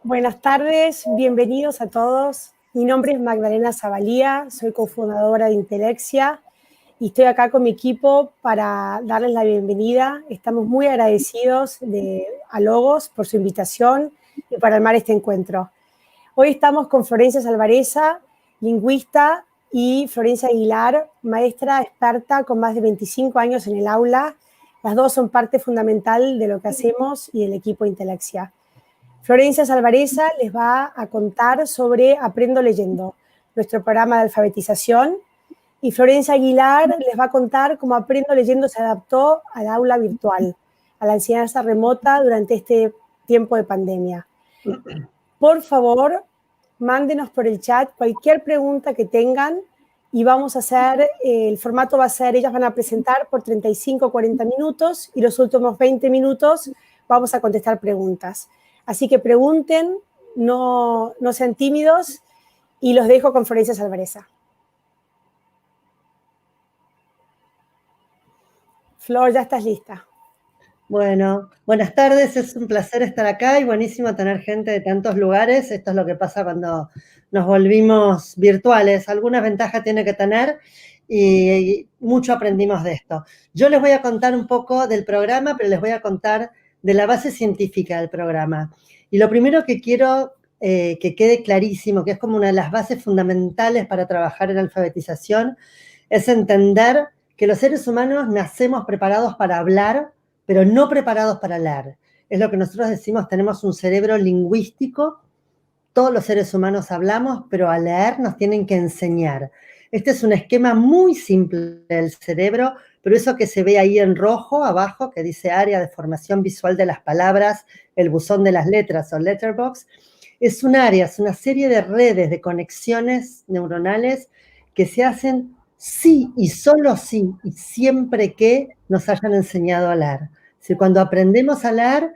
Buenas tardes, bienvenidos a todos. Mi nombre es Magdalena Zavalía, soy cofundadora de Intelexia y estoy acá con mi equipo para darles la bienvenida. Estamos muy agradecidos a Logos por su invitación y para armar este encuentro. Hoy estamos con Florencia Salvareza, lingüista, y Florencia Aguilar, maestra experta con más de 25 años en el aula. Las dos son parte fundamental de lo que hacemos y del equipo Intelexia. Florencia Salvareza les va a contar sobre Aprendo Leyendo, nuestro programa de alfabetización, y Florencia Aguilar les va a contar cómo Aprendo Leyendo se adaptó al aula virtual, a la enseñanza remota durante este tiempo de pandemia. Por favor, mándenos por el chat cualquier pregunta que tengan y vamos a hacer, el formato va a ser, ellas van a presentar por 35 o 40 minutos y los últimos 20 minutos vamos a contestar preguntas. Así que pregunten, no sean tímidos y los dejo con Florencia Salvareza. Flor, ya estás lista. Bueno, buenas tardes, es un placer estar acá y buenísimo tener gente de tantos lugares. Esto es lo que pasa cuando nos volvimos virtuales. Algunas ventajas tiene que tener y mucho aprendimos de esto. Yo les voy a contar un poco del programa, pero les voy a contar de la base científica del programa. Y lo primero que quiero que quede clarísimo, que es como una de las bases fundamentales para trabajar en alfabetización, es entender que los seres humanos nacemos preparados para hablar, pero no preparados para leer. Es lo que nosotros decimos, tenemos un cerebro lingüístico, todos los seres humanos hablamos, pero a leer nos tienen que enseñar. Este es un esquema muy simple del cerebro, pero eso que se ve ahí en rojo abajo, que dice área de formación visual de las palabras, el buzón de las letras o letterbox, es un área, es una serie de redes, de conexiones neuronales que se hacen sí y solo sí y siempre que nos hayan enseñado a leer. Si cuando aprendemos a leer,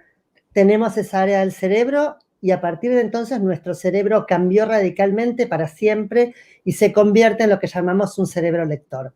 tenemos esa área del cerebro y a partir de entonces nuestro cerebro cambió radicalmente para siempre y se convierte en lo que llamamos un cerebro lector.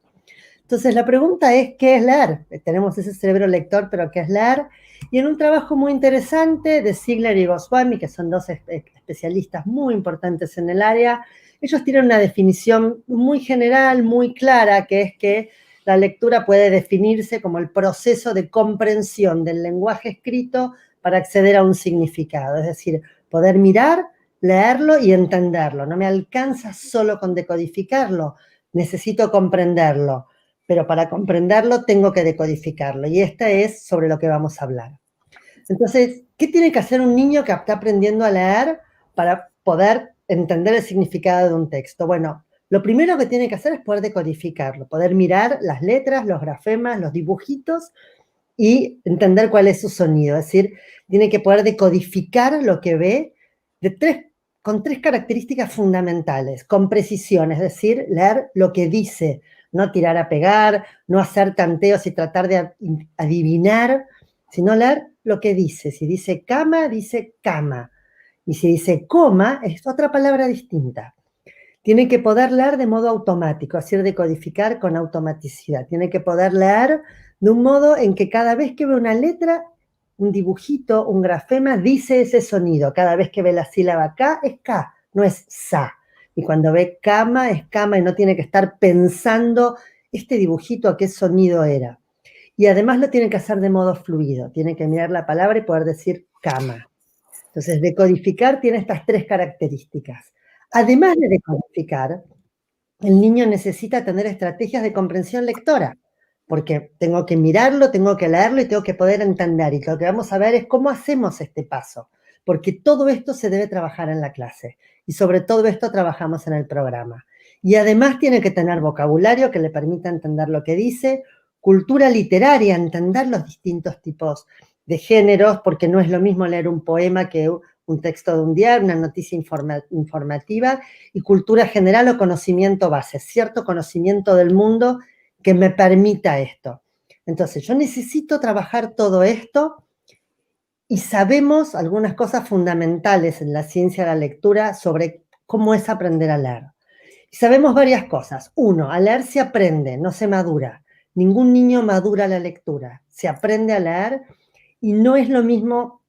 Entonces la pregunta es, ¿qué es leer? Tenemos ese cerebro lector, pero ¿qué es leer? Y en un trabajo muy interesante de Ziegler y Goswami, que son dos especialistas muy importantes en el área, ellos tienen una definición muy general, muy clara, que es que la lectura puede definirse como el proceso de comprensión del lenguaje escrito para acceder a un significado, es decir, poder mirar, leerlo y entenderlo. No me alcanza solo con decodificarlo, necesito comprenderlo, pero para comprenderlo tengo que decodificarlo, y esta es sobre lo que vamos a hablar. Entonces, ¿qué tiene que hacer un niño que está aprendiendo a leer para poder entender el significado de un texto? Bueno, lo primero que tiene que hacer es poder decodificarlo, poder mirar las letras, los grafemas, los dibujitos y entender cuál es su sonido. Es decir, tiene que poder decodificar lo que ve con tres características fundamentales, con precisión, es decir, leer lo que dice, no tirar a pegar, no hacer tanteos y tratar de adivinar, sino leer lo que dice. Si dice cama, dice cama. Y si dice coma, es otra palabra distinta. Tiene que poder leer de modo automático, es decir, decodificar con automaticidad. Tiene que poder leer de un modo en que cada vez que ve una letra, un dibujito, un grafema, dice ese sonido. Cada vez que ve la sílaba K, es K, no es sa. Y cuando ve cama, es cama y no tiene que estar pensando este dibujito a qué sonido era. Y además lo tiene que hacer de modo fluido. Tiene que mirar la palabra y poder decir cama. Entonces, decodificar tiene estas tres características. Además de decodificar, el niño necesita tener estrategias de comprensión lectora, porque tengo que mirarlo, tengo que leerlo y tengo que poder entender. Y lo que vamos a ver es cómo hacemos este paso, porque todo esto se debe trabajar en la clase. Y sobre todo esto trabajamos en el programa. Y además tiene que tener vocabulario que le permita entender lo que dice, cultura literaria, entender los distintos tipos de géneros, porque no es lo mismo leer un poema que un texto de un diario, una noticia informativa, y cultura general o conocimiento base, cierto conocimiento del mundo que me permita esto. Entonces, yo necesito trabajar todo esto y sabemos algunas cosas fundamentales en la ciencia de la lectura sobre cómo es aprender a leer. Y sabemos varias cosas. Uno, a leer se aprende, no se madura. Ningún niño madura la lectura. Se aprende a leer y no es lo mismo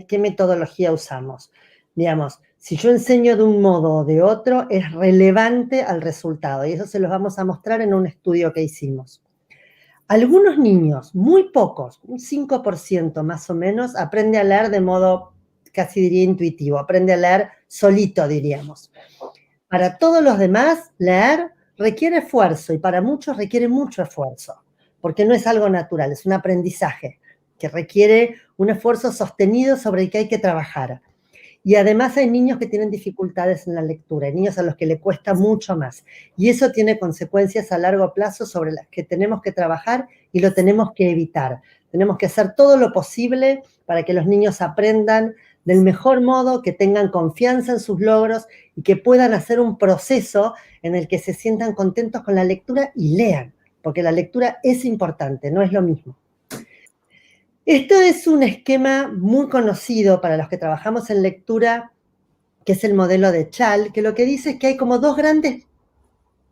qué metodología usamos. Digamos, si yo enseño de un modo o de otro, es relevante al resultado. Y eso se los vamos a mostrar en un estudio que hicimos. Algunos niños, muy pocos, un 5% más o menos, aprende a leer de modo, casi diría intuitivo, aprende a leer solito, diríamos. Para todos los demás, leer requiere esfuerzo y para muchos requiere mucho esfuerzo, porque no es algo natural, es un aprendizaje que requiere un esfuerzo sostenido sobre el que hay que trabajar. Y además hay niños que tienen dificultades en la lectura, hay niños a los que le cuesta mucho más. Y eso tiene consecuencias a largo plazo sobre las que tenemos que trabajar y lo tenemos que evitar. Tenemos que hacer todo lo posible para que los niños aprendan del mejor modo, que tengan confianza en sus logros y que puedan hacer un proceso en el que se sientan contentos con la lectura y lean, porque la lectura es importante, no es lo mismo. Esto es un esquema muy conocido para los que trabajamos en lectura, que es el modelo de Chall, que lo que dice es que hay como dos grandes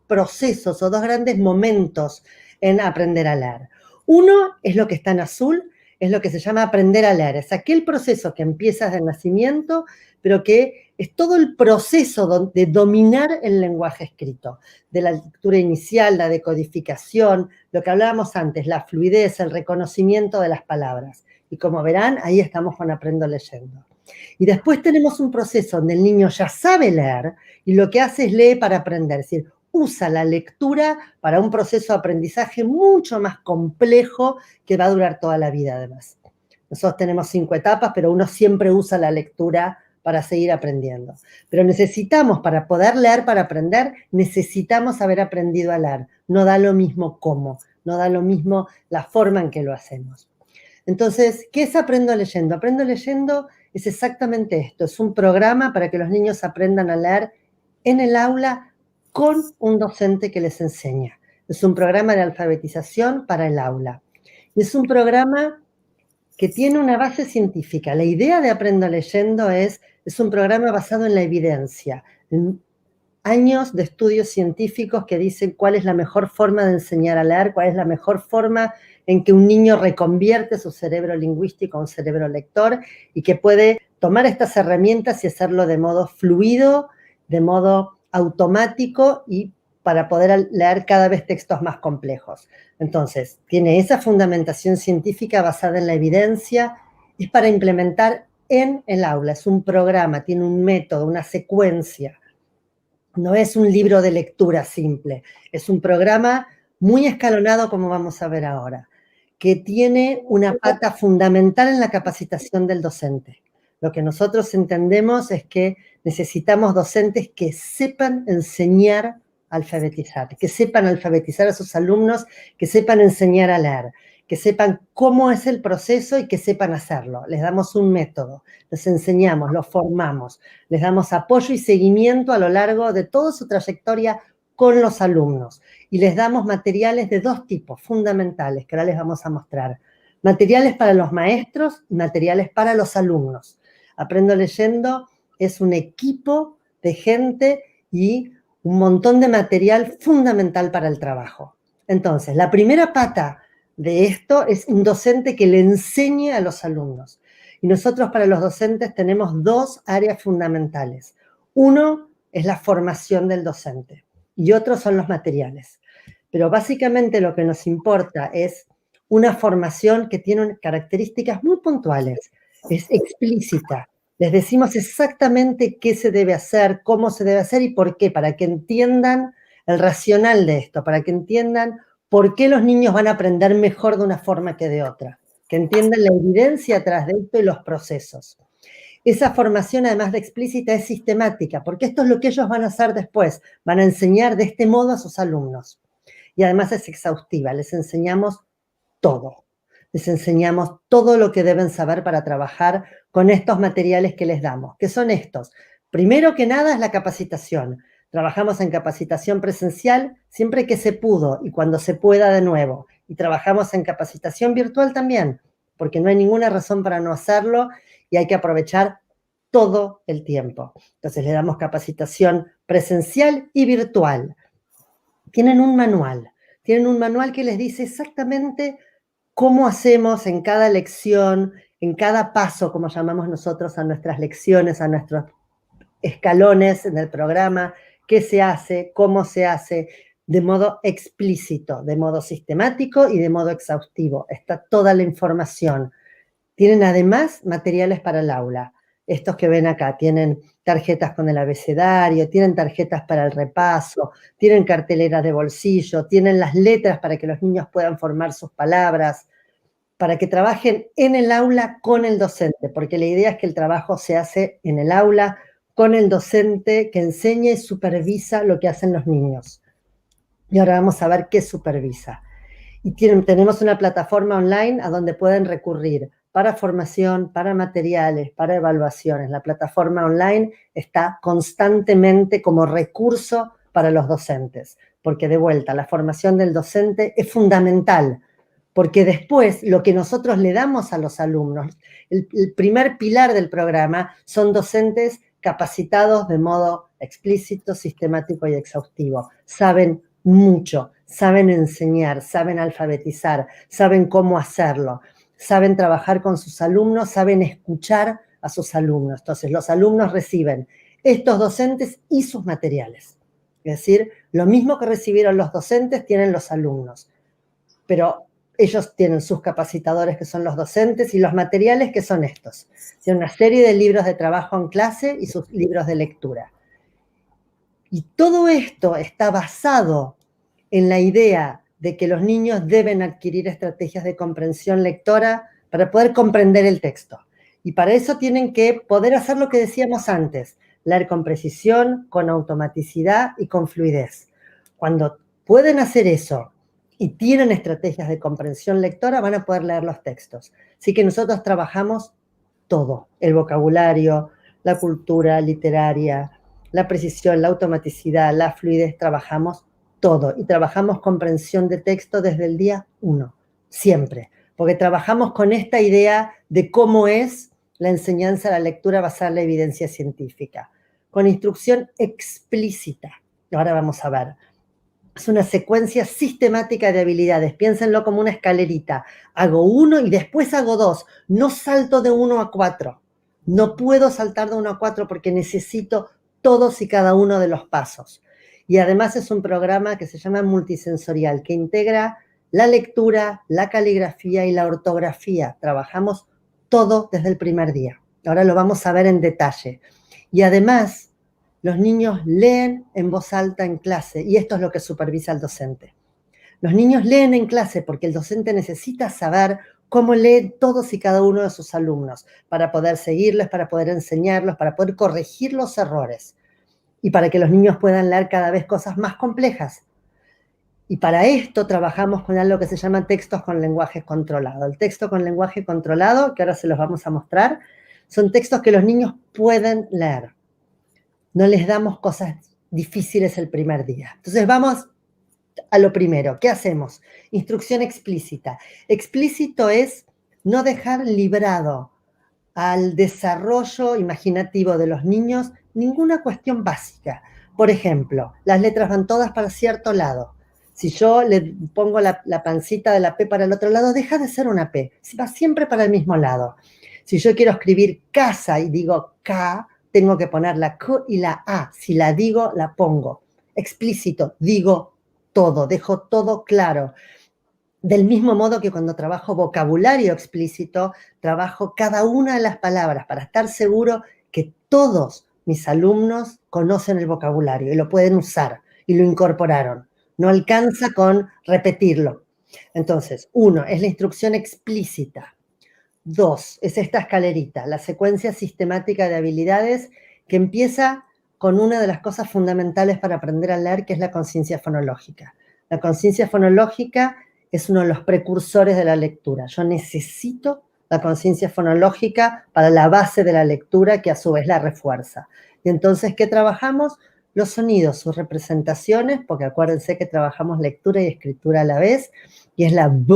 procesos o dos grandes momentos en aprender a leer. Uno es lo que está en azul, es lo que se llama aprender a leer. Es aquel proceso que empieza desde el nacimiento, pero que es todo el proceso de dominar el lenguaje escrito, de la lectura inicial, la decodificación, lo que hablábamos antes, la fluidez, el reconocimiento de las palabras. Y como verán, ahí estamos con Aprendo Leyendo. Y después tenemos un proceso donde el niño ya sabe leer y lo que hace es leer para aprender, es decir, usa la lectura para un proceso de aprendizaje mucho más complejo que va a durar toda la vida además. Nosotros tenemos 5 etapas, pero uno siempre usa la lectura para seguir aprendiendo. Pero necesitamos, para poder leer, para aprender, necesitamos haber aprendido a leer. No da lo mismo cómo, no da lo mismo la forma en que lo hacemos. Entonces, ¿qué es Aprendo Leyendo? Aprendo Leyendo es exactamente esto, es un programa para que los niños aprendan a leer en el aula con un docente que les enseña. Es un programa de alfabetización para el aula. Y es un programa que tiene una base científica. La idea de Aprendo Leyendo es un programa basado en la evidencia, en años de estudios científicos que dicen cuál es la mejor forma de enseñar a leer, cuál es la mejor forma en que un niño reconvierte su cerebro lingüístico a un cerebro lector y que puede tomar estas herramientas y hacerlo de modo fluido, de modo automático y para poder leer cada vez textos más complejos. Entonces, tiene esa fundamentación científica basada en la evidencia, es para implementar en el aula, es un programa, tiene un método, una secuencia. No es un libro de lectura simple, es un programa muy escalonado, como vamos a ver ahora, que tiene una pata fundamental en la capacitación del docente. Lo que nosotros entendemos es que necesitamos docentes que sepan enseñar a alfabetizar, que sepan alfabetizar a sus alumnos, que sepan enseñar a leer, que sepan cómo es el proceso y que sepan hacerlo. Les damos un método, les enseñamos, los formamos, les damos apoyo y seguimiento a lo largo de toda su trayectoria con los alumnos. Y les damos materiales de 2 tipos fundamentales, que ahora les vamos a mostrar. Materiales para los maestros y materiales para los alumnos. Aprendo Leyendo es un equipo de gente y un montón de material fundamental para el trabajo. Entonces, la primera pata de esto es un docente que le enseñe a los alumnos. Y nosotros para los docentes tenemos 2 áreas fundamentales. Uno es la formación del docente y otro son los materiales. Pero básicamente lo que nos importa es una formación que tiene características muy puntuales, es explícita. Les decimos exactamente qué se debe hacer, cómo se debe hacer y por qué, para que entiendan el racional de esto, para que entiendan por qué los niños van a aprender mejor de una forma que de otra, que entiendan la evidencia atrás de esto y los procesos. Esa formación, además de explícita, es sistemática, porque esto es lo que ellos van a hacer después, van a enseñar de este modo a sus alumnos. Y además es exhaustiva, les enseñamos todo. Les enseñamos todo lo que deben saber para trabajar con estos materiales que les damos. ¿Qué son estos? Primero que nada es la capacitación. Trabajamos en capacitación presencial siempre que se pudo y cuando se pueda de nuevo. Y trabajamos en capacitación virtual también, porque no hay ninguna razón para no hacerlo y hay que aprovechar todo el tiempo. Entonces le damos capacitación presencial y virtual. Tienen un manual que les dice exactamente cómo hacemos en cada lección, en cada paso, como llamamos nosotros a nuestras lecciones, a nuestros escalones en el programa, qué se hace, cómo se hace, de modo explícito, de modo sistemático y de modo exhaustivo. Está toda la información. Tienen además materiales para el aula. Estos que ven acá, tienen tarjetas con el abecedario, tienen tarjetas para el repaso, tienen carteleras de bolsillo, tienen las letras para que los niños puedan formar sus palabras, para que trabajen en el aula con el docente, porque la idea es que el trabajo se hace en el aula con el docente que enseña y supervisa lo que hacen los niños. Y ahora vamos a ver qué supervisa. Y tenemos una plataforma online a donde pueden recurrir para formación, para materiales, para evaluaciones. La plataforma online está constantemente como recurso para los docentes, porque de vuelta, la formación del docente es fundamental, porque después lo que nosotros le damos a los alumnos, el primer pilar del programa son docentes capacitados de modo explícito, sistemático y exhaustivo. Saben mucho, saben enseñar, saben alfabetizar, saben cómo hacerlo, saben trabajar con sus alumnos, saben escuchar a sus alumnos. Entonces, los alumnos reciben estos docentes y sus materiales. Es decir, lo mismo que recibieron los docentes tienen los alumnos, pero ellos tienen sus capacitadores, que son los docentes, y los materiales, que son estos. Tienen una serie de libros de trabajo en clase y sus libros de lectura. Y todo esto está basado en la idea de que los niños deben adquirir estrategias de comprensión lectora para poder comprender el texto. Y para eso tienen que poder hacer lo que decíamos antes, leer con precisión, con automaticidad y con fluidez. Cuando pueden hacer eso y tienen estrategias de comprensión lectora, van a poder leer los textos. Así que nosotros trabajamos todo, el vocabulario, la cultura literaria, la precisión, la automaticidad, la fluidez, trabajamos todo. Y trabajamos comprensión de texto desde el día 1, siempre. Porque trabajamos con esta idea de cómo es la enseñanza de la lectura basada en la evidencia científica. Con instrucción explícita. Ahora vamos a ver. Es una secuencia sistemática de habilidades. Piénsenlo como una escalerita. Hago 1 y después hago 2. No salto de 1 a 4. No puedo saltar de 1 a 4 porque necesito todos y cada uno de los pasos. Y además es un programa que se llama multisensorial, que integra la lectura, la caligrafía y la ortografía. Trabajamos todo desde el primer día. Ahora lo vamos a ver en detalle. Y además, los niños leen en voz alta en clase, y esto es lo que supervisa el docente. Los niños leen en clase porque el docente necesita saber cómo leen todos y cada uno de sus alumnos, para poder seguirles, para poder enseñarlos, para poder corregir los errores, y para que los niños puedan leer cada vez cosas más complejas. Y para esto trabajamos con algo que se llama textos con lenguaje controlado. El texto con lenguaje controlado, que ahora se los vamos a mostrar, son textos que los niños pueden leer. No les damos cosas difíciles el primer día. Entonces vamos a lo primero. ¿Qué hacemos? Instrucción explícita. Explícito es no dejar librado al desarrollo imaginativo de los niños ninguna cuestión básica. Por ejemplo, las letras van todas para cierto lado. Si yo le pongo la pancita de la P para el otro lado, deja de ser una P. Va siempre para el mismo lado. Si yo quiero escribir casa y digo K, tengo que poner la K y la A. Si la digo, la pongo. Explícito, digo todo, dejo todo claro. Del mismo modo que cuando trabajo vocabulario explícito, trabajo cada una de las palabras para estar seguro que todos mis alumnos conocen el vocabulario y lo pueden usar y lo incorporaron. No alcanza con repetirlo. Entonces, 1 es la instrucción explícita. 2 es esta escalerita, la secuencia sistemática de habilidades, que empieza con una de las cosas fundamentales para aprender a leer, que es la conciencia fonológica. La conciencia fonológica es uno de los precursores de la lectura. Yo necesito la conciencia fonológica para la base de la lectura, que a su vez la refuerza. Y entonces, ¿qué trabajamos? Los sonidos, sus representaciones, porque acuérdense que trabajamos lectura y escritura a la vez, y es la B,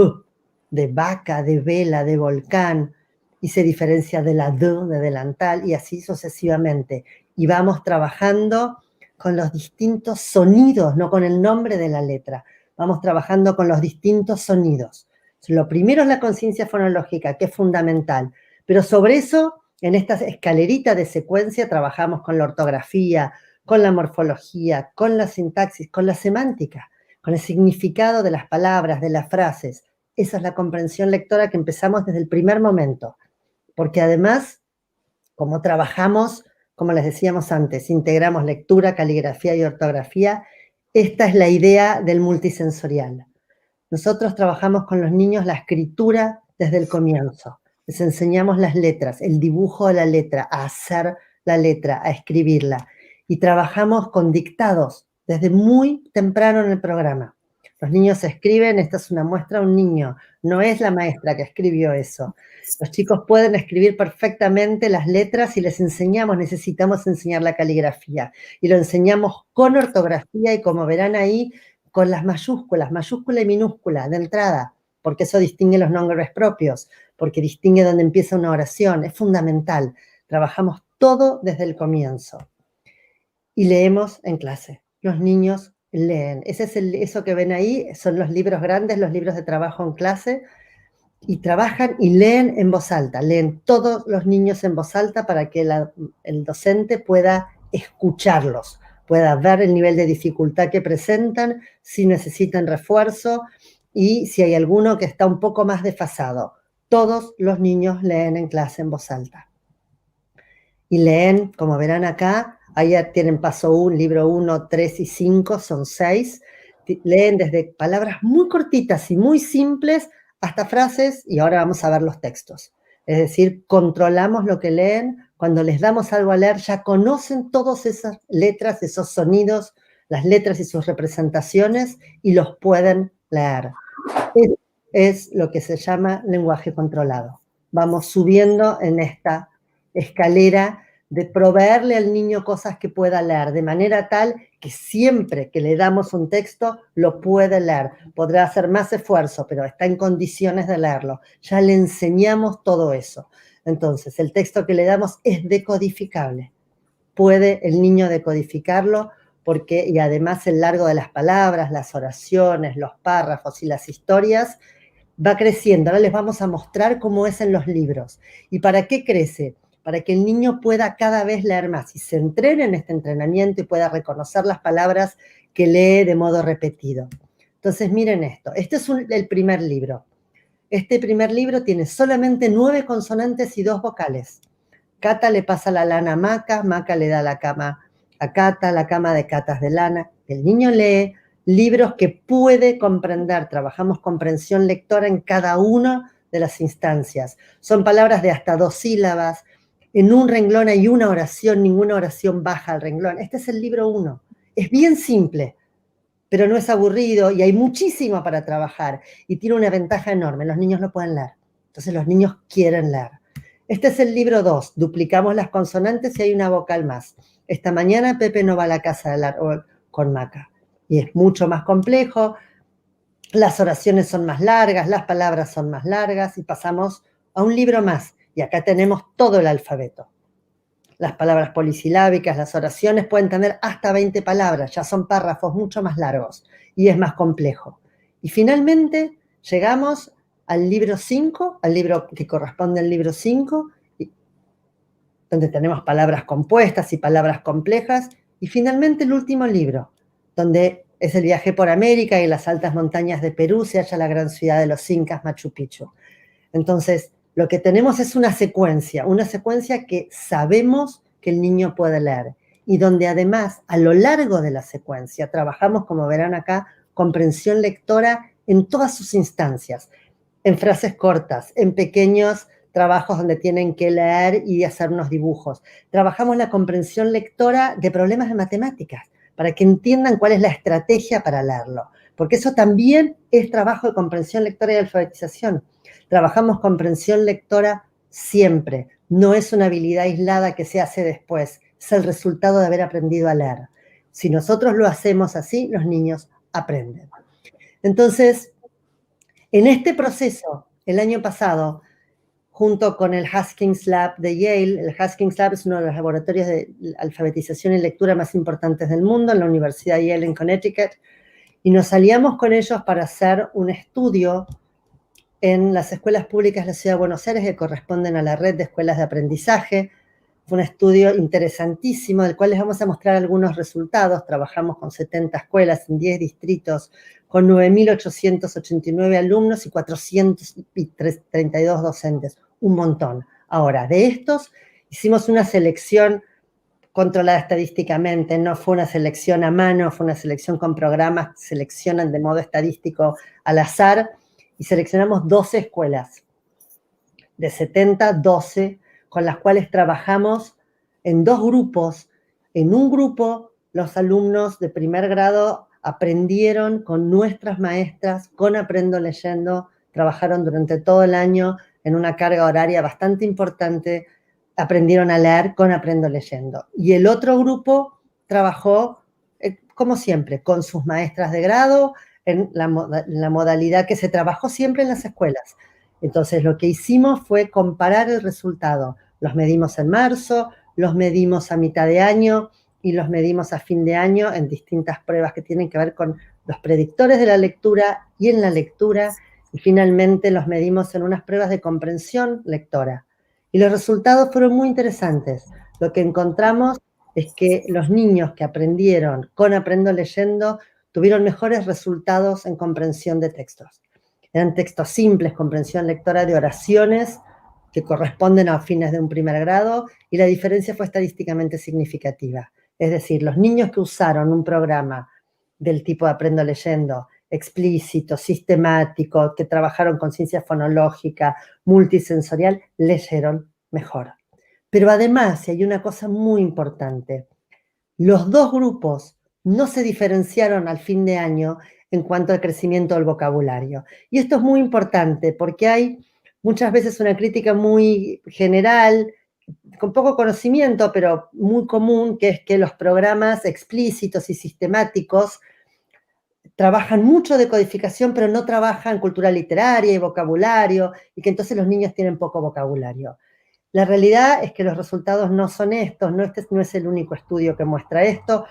de vaca, de vela, de volcán, y se diferencia de la D, de delantal, y así sucesivamente. Y vamos trabajando con los distintos sonidos, no con el nombre de la letra. Vamos trabajando con los distintos sonidos. Lo primero es la conciencia fonológica, que es fundamental, Pero sobre eso, en esta escalerita de secuencia, trabajamos con la ortografía, con la morfología, con la sintaxis, con la semántica, con el significado de las palabras, de las frases. Esa es la comprensión lectora que empezamos desde el primer momento, porque además, como trabajamos, como les decíamos antes, integramos lectura, caligrafía y ortografía, esta es la idea del multisensorial. Nosotros trabajamos con los niños la escritura desde el comienzo. Les enseñamos las letras, el dibujo de la letra, a hacer la letra, a escribirla. Y trabajamos con dictados desde muy temprano en el programa. Los niños escriben, esta es una muestra de un niño, no es la maestra que escribió eso. Los chicos pueden escribir perfectamente las letras y les enseñamos, necesitamos enseñar la caligrafía. Y lo enseñamos con ortografía y como verán ahí, con las mayúsculas, mayúscula y minúscula de entrada, porque eso distingue los nombres propios, porque distingue dónde empieza una oración, es fundamental. Trabajamos todo desde el comienzo. Y leemos en clase. Los niños leen. Eso que ven ahí son los libros grandes, los libros de trabajo en clase, y trabajan y leen en voz alta. Leen todos los niños en voz alta para que el docente pueda escucharlos, pueda ver el nivel de dificultad que presentan, si necesitan refuerzo y si hay alguno que está un poco más desfasado. Todos los niños leen en clase en voz alta. Y leen, como verán acá, ahí tienen paso 1, libro 1, 3 y 5, son 6. Leen desde palabras muy cortitas y muy simples hasta frases, y ahora vamos a ver los textos. Es decir, controlamos lo que leen. Cuando les damos algo a leer, ya conocen todas esas letras, esos sonidos, las letras y sus representaciones, y los pueden leer. Es lo que se llama lenguaje controlado. Vamos subiendo en esta escalera de proveerle al niño cosas que pueda leer, de manera tal que siempre que le damos un texto, lo puede leer. Podrá hacer más esfuerzo, pero está en condiciones de leerlo. Ya le enseñamos todo eso. Entonces, el texto que le damos es decodificable. Puede el niño decodificarlo y además el largo de las palabras, las oraciones, los párrafos y las historias va creciendo. Ahora les vamos a mostrar cómo es en los libros. ¿Y para qué crece? Para que el niño pueda cada vez leer más y se entrene en este entrenamiento y pueda reconocer las palabras que lee de modo repetido. Entonces, miren esto. Este es el primer libro. Este primer libro tiene solamente 9 consonantes y 2 vocales. Cata le pasa la lana a Maca, Maca le da la cama a Cata, la cama de Catas de lana. El niño lee libros que puede comprender. Trabajamos comprensión lectora en cada una de las instancias. Son palabras de hasta 2 sílabas. En un renglón hay una oración, ninguna oración baja al renglón. Este es el libro 1. Es bien simple, pero no es aburrido y hay muchísimo para trabajar. Y tiene una ventaja enorme, los niños lo pueden leer. Entonces los niños quieren leer. Este es el libro 2, duplicamos las consonantes y hay una vocal más. Esta mañana Pepe no va a la casa del árbol con Maca. Y es mucho más complejo, las oraciones son más largas, las palabras son más largas y pasamos a un libro más. Y acá tenemos todo el alfabeto. Las palabras polisilábicas, las oraciones pueden tener hasta 20 palabras, ya son párrafos mucho más largos y es más complejo. Y finalmente llegamos al libro 5, al libro que corresponde al libro 5, donde tenemos palabras compuestas y palabras complejas, y finalmente el último libro, donde es el viaje por América y las altas montañas de Perú, se halla la gran ciudad de los incas, Machu Picchu. Entonces, lo que tenemos es una secuencia que sabemos que el niño puede leer y donde además a lo largo de la secuencia trabajamos, como verán acá, comprensión lectora en todas sus instancias, en frases cortas, en pequeños trabajos donde tienen que leer y hacer unos dibujos. Trabajamos la comprensión lectora de problemas de matemáticas para que entiendan cuál es la estrategia para leerlo, porque eso también es trabajo de comprensión lectora y alfabetización. Trabajamos comprensión lectora siempre, no es una habilidad aislada que se hace después, es el resultado de haber aprendido a leer. Si nosotros lo hacemos así, los niños aprenden. Entonces, en este proceso, el año pasado, junto con el Haskins Lab de Yale, el Haskins Lab es uno de los laboratorios de alfabetización y lectura más importantes del mundo, en la Universidad de Yale en Connecticut, y nos aliamos con ellos para hacer un estudio en las escuelas públicas de la Ciudad de Buenos Aires que corresponden a la red de escuelas de aprendizaje. Fue un estudio interesantísimo del cual les vamos a mostrar algunos resultados. Trabajamos con 70 escuelas en 10 distritos, con 9.889 alumnos y 432 docentes. Un montón. Ahora, de estos hicimos una selección controlada estadísticamente, no fue una selección a mano, fue una selección con programas que seleccionan de modo estadístico al azar, y seleccionamos 12 escuelas, de 70, 12, con las cuales trabajamos en 2 grupos. En un grupo, los alumnos de primer grado aprendieron con nuestras maestras, con Aprendo Leyendo, trabajaron durante todo el año en una carga horaria bastante importante, aprendieron a leer con Aprendo Leyendo. Y el otro grupo trabajó, como siempre, con sus maestras de grado, en la modalidad que se trabajó siempre en las escuelas. Entonces, lo que hicimos fue comparar el resultado. Los medimos en marzo, los medimos a mitad de año y los medimos a fin de año en distintas pruebas que tienen que ver con los predictores de la lectura y en la lectura, y finalmente los medimos en unas pruebas de comprensión lectora. Y los resultados fueron muy interesantes. Lo que encontramos es que los niños que aprendieron con Aprendo Leyendo tuvieron mejores resultados en comprensión de textos. Eran textos simples, comprensión lectora de oraciones que corresponden a fines de un primer grado, y la diferencia fue estadísticamente significativa. Es decir, los niños que usaron un programa del tipo de Aprendo Leyendo, explícito, sistemático, que trabajaron con ciencia fonológica, multisensorial, leyeron mejor. Pero además, y hay una cosa muy importante, los 2 grupos no se diferenciaron al fin de año en cuanto al crecimiento del vocabulario. Y esto es muy importante porque hay muchas veces una crítica muy general, con poco conocimiento, pero muy común, que es que los programas explícitos y sistemáticos trabajan mucho de codificación, pero no trabajan cultura literaria y vocabulario, y que entonces los niños tienen poco vocabulario. La realidad es que los resultados no son estos, este no es el único estudio que muestra esto.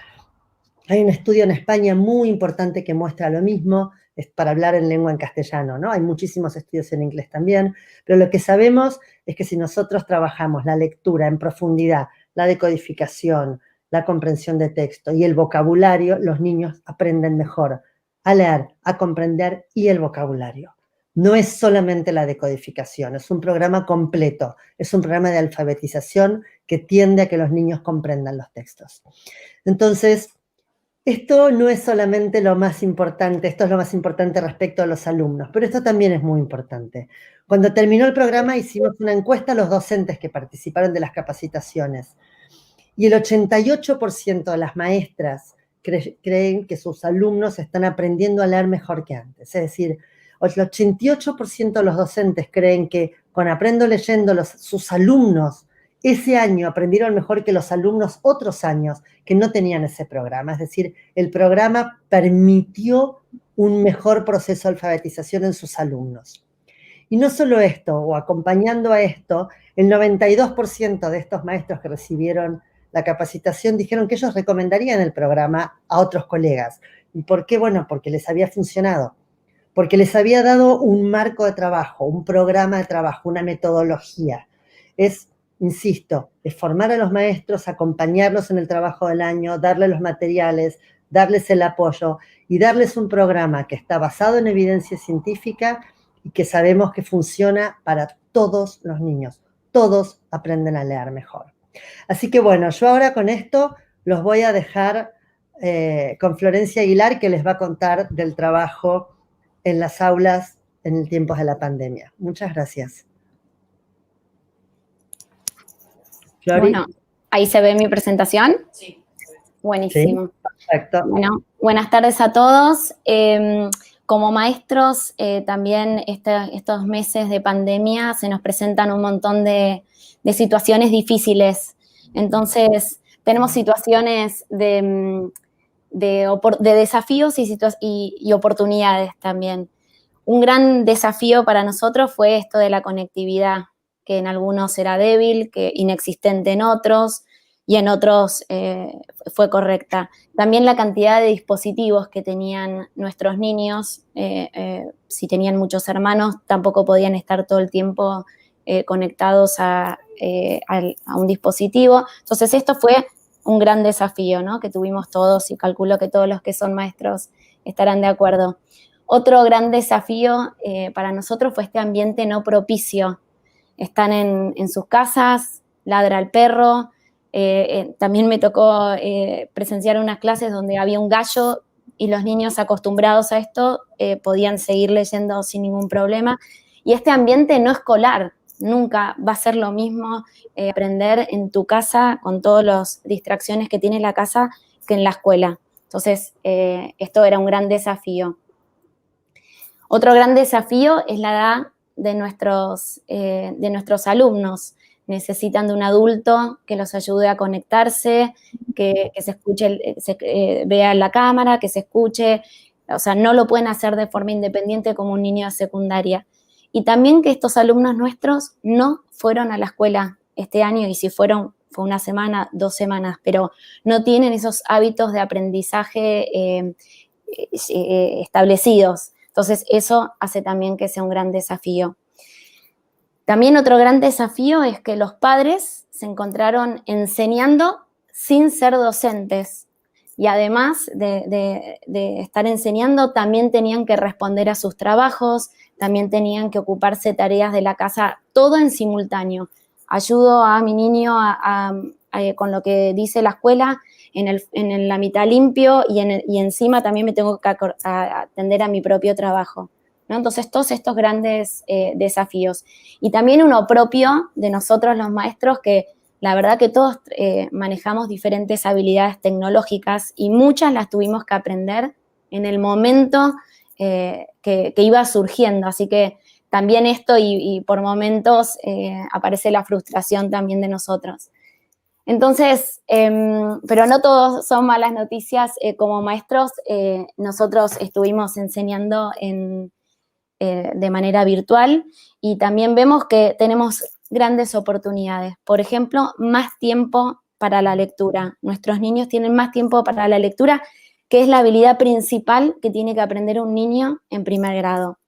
Hay un estudio en España muy importante que muestra lo mismo, es para hablar en lengua en castellano, ¿no? Hay muchísimos estudios en inglés también, pero lo que sabemos es que si nosotros trabajamos la lectura en profundidad, la decodificación, la comprensión de texto y el vocabulario, los niños aprenden mejor a leer, a comprender y el vocabulario. No es solamente la decodificación, es un programa completo, es un programa de alfabetización que tiende a que los niños comprendan los textos. Entonces, esto no es solamente lo más importante, esto es lo más importante respecto a los alumnos, pero esto también es muy importante. Cuando terminó el programa hicimos una encuesta a los docentes que participaron de las capacitaciones, y el 88% de las maestras creen que sus alumnos están aprendiendo a leer mejor que antes. Es decir, el 88% de los docentes creen que con Aprendo Leyendo sus alumnos ese año aprendieron mejor que los alumnos otros años que no tenían ese programa. Es decir, el programa permitió un mejor proceso de alfabetización en sus alumnos. Y no solo esto, o acompañando a esto, el 92% de estos maestros que recibieron la capacitación dijeron que ellos recomendarían el programa a otros colegas. ¿Y por qué? Bueno, porque les había funcionado, porque les había dado un marco de trabajo, un programa de trabajo, una metodología. Insisto, es formar a los maestros, acompañarlos en el trabajo del año, darles los materiales, darles el apoyo y darles un programa que está basado en evidencia científica y que sabemos que funciona para todos los niños. Todos aprenden a leer mejor. Así que bueno, yo ahora con esto los voy a dejar con Florencia Aguilar, que les va a contar del trabajo en las aulas en tiempos de la pandemia. Muchas gracias. Flori. Bueno, ¿ahí se ve mi presentación? Sí. Buenísimo. Sí, perfecto. Bueno, buenas tardes a todos. Como maestros, también estos meses de pandemia se nos presentan un montón de situaciones difíciles. Entonces, tenemos situaciones de desafíos y oportunidades también. Un gran desafío para nosotros fue esto de la conectividad, que en algunos era débil, que inexistente en otros, y en otros fue correcta. También la cantidad de dispositivos que tenían nuestros niños, si tenían muchos hermanos, tampoco podían estar todo el tiempo conectados a un dispositivo. Entonces esto fue un gran desafío, ¿no?, que tuvimos todos, y calculo que todos los que son maestros estarán de acuerdo. Otro gran desafío para nosotros fue este ambiente no propicio. Están en sus casas, ladra el perro. También me tocó presenciar unas clases donde había un gallo y los niños acostumbrados a esto podían seguir leyendo sin ningún problema. Y este ambiente no escolar, nunca va a ser lo mismo aprender en tu casa con todas las distracciones que tiene la casa que en la escuela. Entonces, esto era un gran desafío. Otro gran desafío es la edad de nuestros alumnos. Necesitan de un adulto que los ayude a conectarse, que se escuche, vea la cámara, que se escuche. O sea, no lo pueden hacer de forma independiente como un niño de secundaria. Y también que estos alumnos nuestros no fueron a la escuela este año, y si fueron, fue una semana, 2 semanas, pero no tienen esos hábitos de aprendizaje establecidos. Entonces, eso hace también que sea un gran desafío. También otro gran desafío es que los padres se encontraron enseñando sin ser docentes. Y además de estar enseñando, también tenían que responder a sus trabajos, también tenían que ocuparse de tareas de la casa, todo en simultáneo. Ayudo a mi niño con lo que dice la escuela, en la mitad limpio, y encima también me tengo que atender a mi propio trabajo, ¿no? Entonces, todos estos grandes desafíos. Y también uno propio de nosotros los maestros, que la verdad que todos manejamos diferentes habilidades tecnológicas y muchas las tuvimos que aprender en el momento que iba surgiendo. Así que también esto, y por momentos aparece la frustración también de nosotros. Entonces, pero no todos son malas noticias. Como maestros, nosotros estuvimos enseñando de manera virtual, y también vemos que tenemos grandes oportunidades. Por ejemplo, más tiempo para la lectura. Nuestros niños tienen más tiempo para la lectura, que es la habilidad principal que tiene que aprender un niño en primer grado.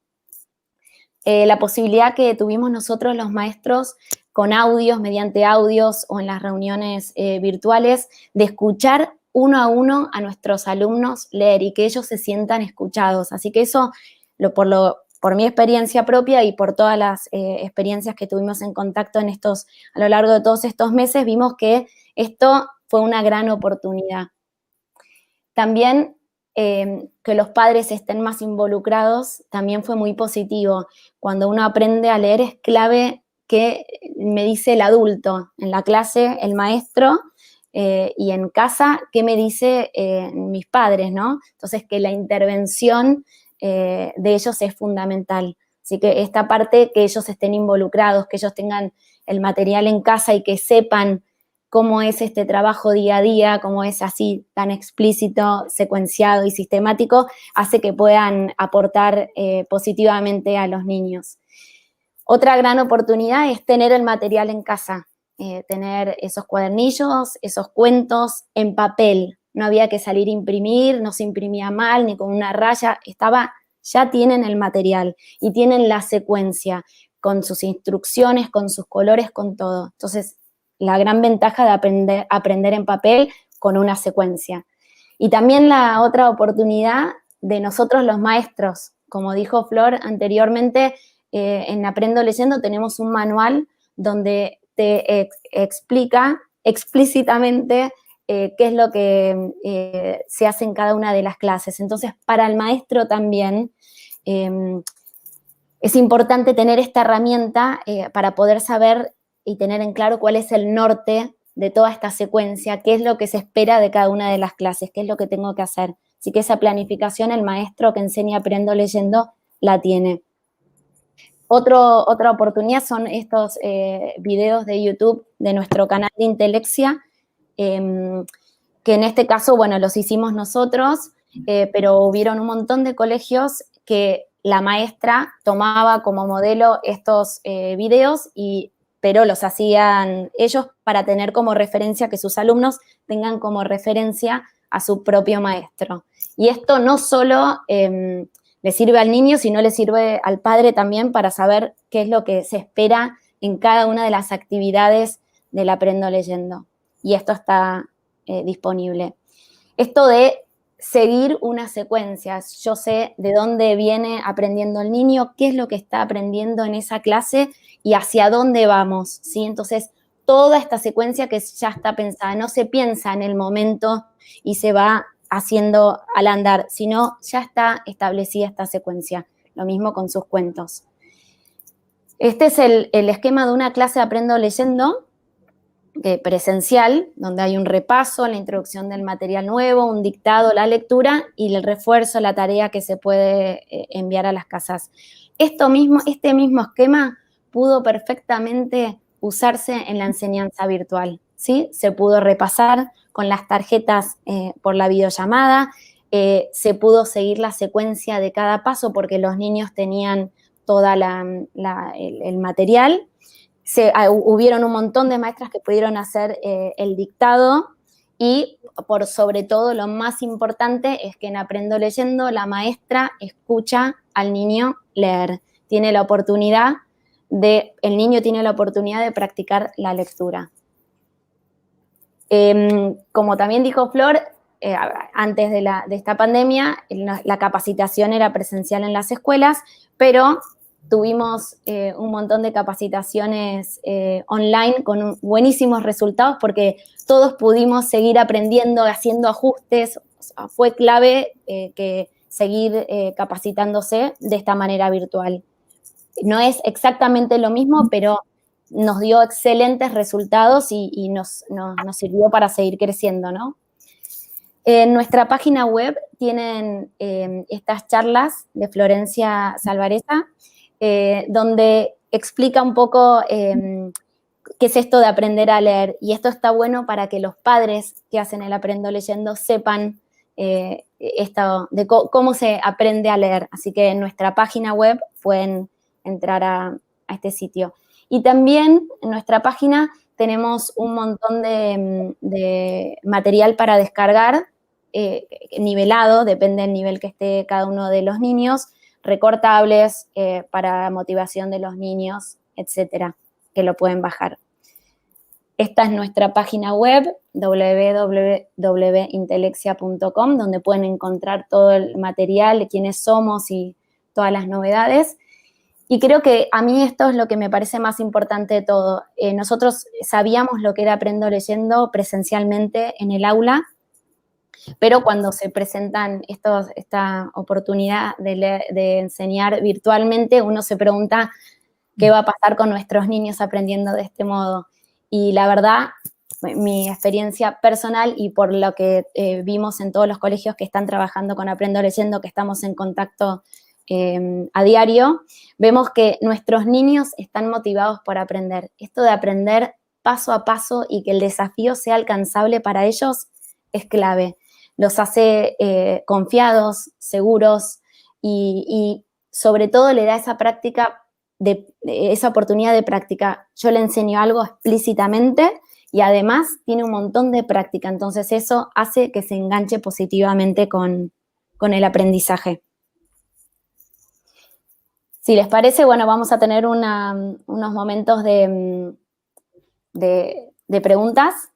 La posibilidad que tuvimos nosotros los maestros con audios, mediante audios o en las reuniones virtuales, de escuchar uno a uno a nuestros alumnos leer y que ellos se sientan escuchados. Así que eso, por mi experiencia propia y por todas las experiencias que tuvimos en contacto a lo largo de todos estos meses, vimos que esto fue una gran oportunidad. También que los padres estén más involucrados también fue muy positivo. Cuando uno aprende a leer es clave qué me dice el adulto, en la clase el maestro, y en casa qué me dice mis padres, ¿no? Entonces, que la intervención de ellos es fundamental. Así que esta parte, que ellos estén involucrados, que ellos tengan el material en casa y que sepan cómo es este trabajo día a día, cómo es así tan explícito, secuenciado y sistemático, hace que puedan aportar positivamente a los niños. Otra gran oportunidad es tener el material en casa, tener esos cuadernillos, esos cuentos en papel. No había que salir a imprimir, no se imprimía mal ni con una raya, ya tienen el material y tienen la secuencia con sus instrucciones, con sus colores, con todo. Entonces, la gran ventaja de aprender en papel con una secuencia. Y también la otra oportunidad de nosotros los maestros. Como dijo Flor anteriormente, en Aprendo Leyendo tenemos un manual donde te explica explícitamente qué es lo que se hace en cada una de las clases. Entonces, para el maestro también es importante tener esta herramienta para poder saber y tener en claro cuál es el norte de toda esta secuencia, qué es lo que se espera de cada una de las clases, qué es lo que tengo que hacer. Así que esa planificación el maestro que enseña Aprendo Leyendo la tiene. Otra oportunidad son estos videos de YouTube de nuestro canal de Intelexia, que en este caso, bueno, los hicimos nosotros, pero hubieron un montón de colegios que la maestra tomaba como modelo estos videos y pero los hacían ellos para tener como referencia, que sus alumnos tengan como referencia a su propio maestro. Y esto no solo le sirve al niño, sino le sirve al padre también para saber qué es lo que se espera en cada una de las actividades del Aprendo Leyendo. Y esto está disponible. Esto de seguir unas secuencias. Yo sé de dónde viene aprendiendo el niño, qué es lo que está aprendiendo en esa clase y hacia dónde vamos, ¿sí? Entonces, toda esta secuencia que ya está pensada, no se piensa en el momento y se va haciendo al andar, sino ya está establecida esta secuencia. Lo mismo con sus cuentos. Este es el esquema de una clase de Aprendo Leyendo, presencial, donde hay un repaso, la introducción del material nuevo, un dictado, la lectura y el refuerzo, la tarea que se puede enviar a las casas. Este mismo esquema pudo perfectamente usarse en la enseñanza virtual, ¿sí? Se pudo repasar con las tarjetas por la videollamada, se pudo seguir la secuencia de cada paso porque los niños tenían todo el material. Hubieron un montón de maestras que pudieron hacer el dictado y por sobre todo lo más importante es que en Aprendo Leyendo la maestra escucha al niño leer. El niño tiene la oportunidad de practicar la lectura. Como también dijo Flor, antes de esta pandemia la capacitación era presencial en las escuelas, pero tuvimos un montón de capacitaciones online con buenísimos resultados porque todos pudimos seguir aprendiendo, haciendo ajustes. O sea, fue clave que seguir capacitándose de esta manera virtual. No es exactamente lo mismo, pero nos dio excelentes resultados y nos sirvió para seguir creciendo, ¿no? En nuestra página web tienen estas charlas de Florencia Salvareza, donde explica un poco qué es esto de aprender a leer. Y esto está bueno para que los padres que hacen el Aprendo Leyendo sepan esto de cómo se aprende a leer. Así que en nuestra página web pueden entrar a este sitio. Y también en nuestra página tenemos un montón de material para descargar, nivelado, depende del nivel que esté cada uno de los niños, recortables para motivación de los niños, etcétera, que lo pueden bajar. Esta es nuestra página web, www.intelexia.com, donde pueden encontrar todo el material de quiénes somos y todas las novedades. Y creo que a mí esto es lo que me parece más importante de todo. Nosotros sabíamos lo que era Aprendo Leyendo presencialmente en el aula, pero cuando se presentan esta oportunidad de enseñar virtualmente, uno se pregunta qué va a pasar con nuestros niños aprendiendo de este modo. Y la verdad, mi experiencia personal y por lo que vimos en todos los colegios que están trabajando con Aprendo Leyendo, que estamos en contacto a diario, vemos que nuestros niños están motivados por aprender. Esto de aprender paso a paso y que el desafío sea alcanzable para ellos es clave. Los hace confiados, seguros y sobre todo le da esa práctica, esa oportunidad de práctica. Yo le enseño algo explícitamente y además tiene un montón de práctica. Entonces eso hace que se enganche positivamente con el aprendizaje. Si les parece, bueno, vamos a tener unos momentos de preguntas.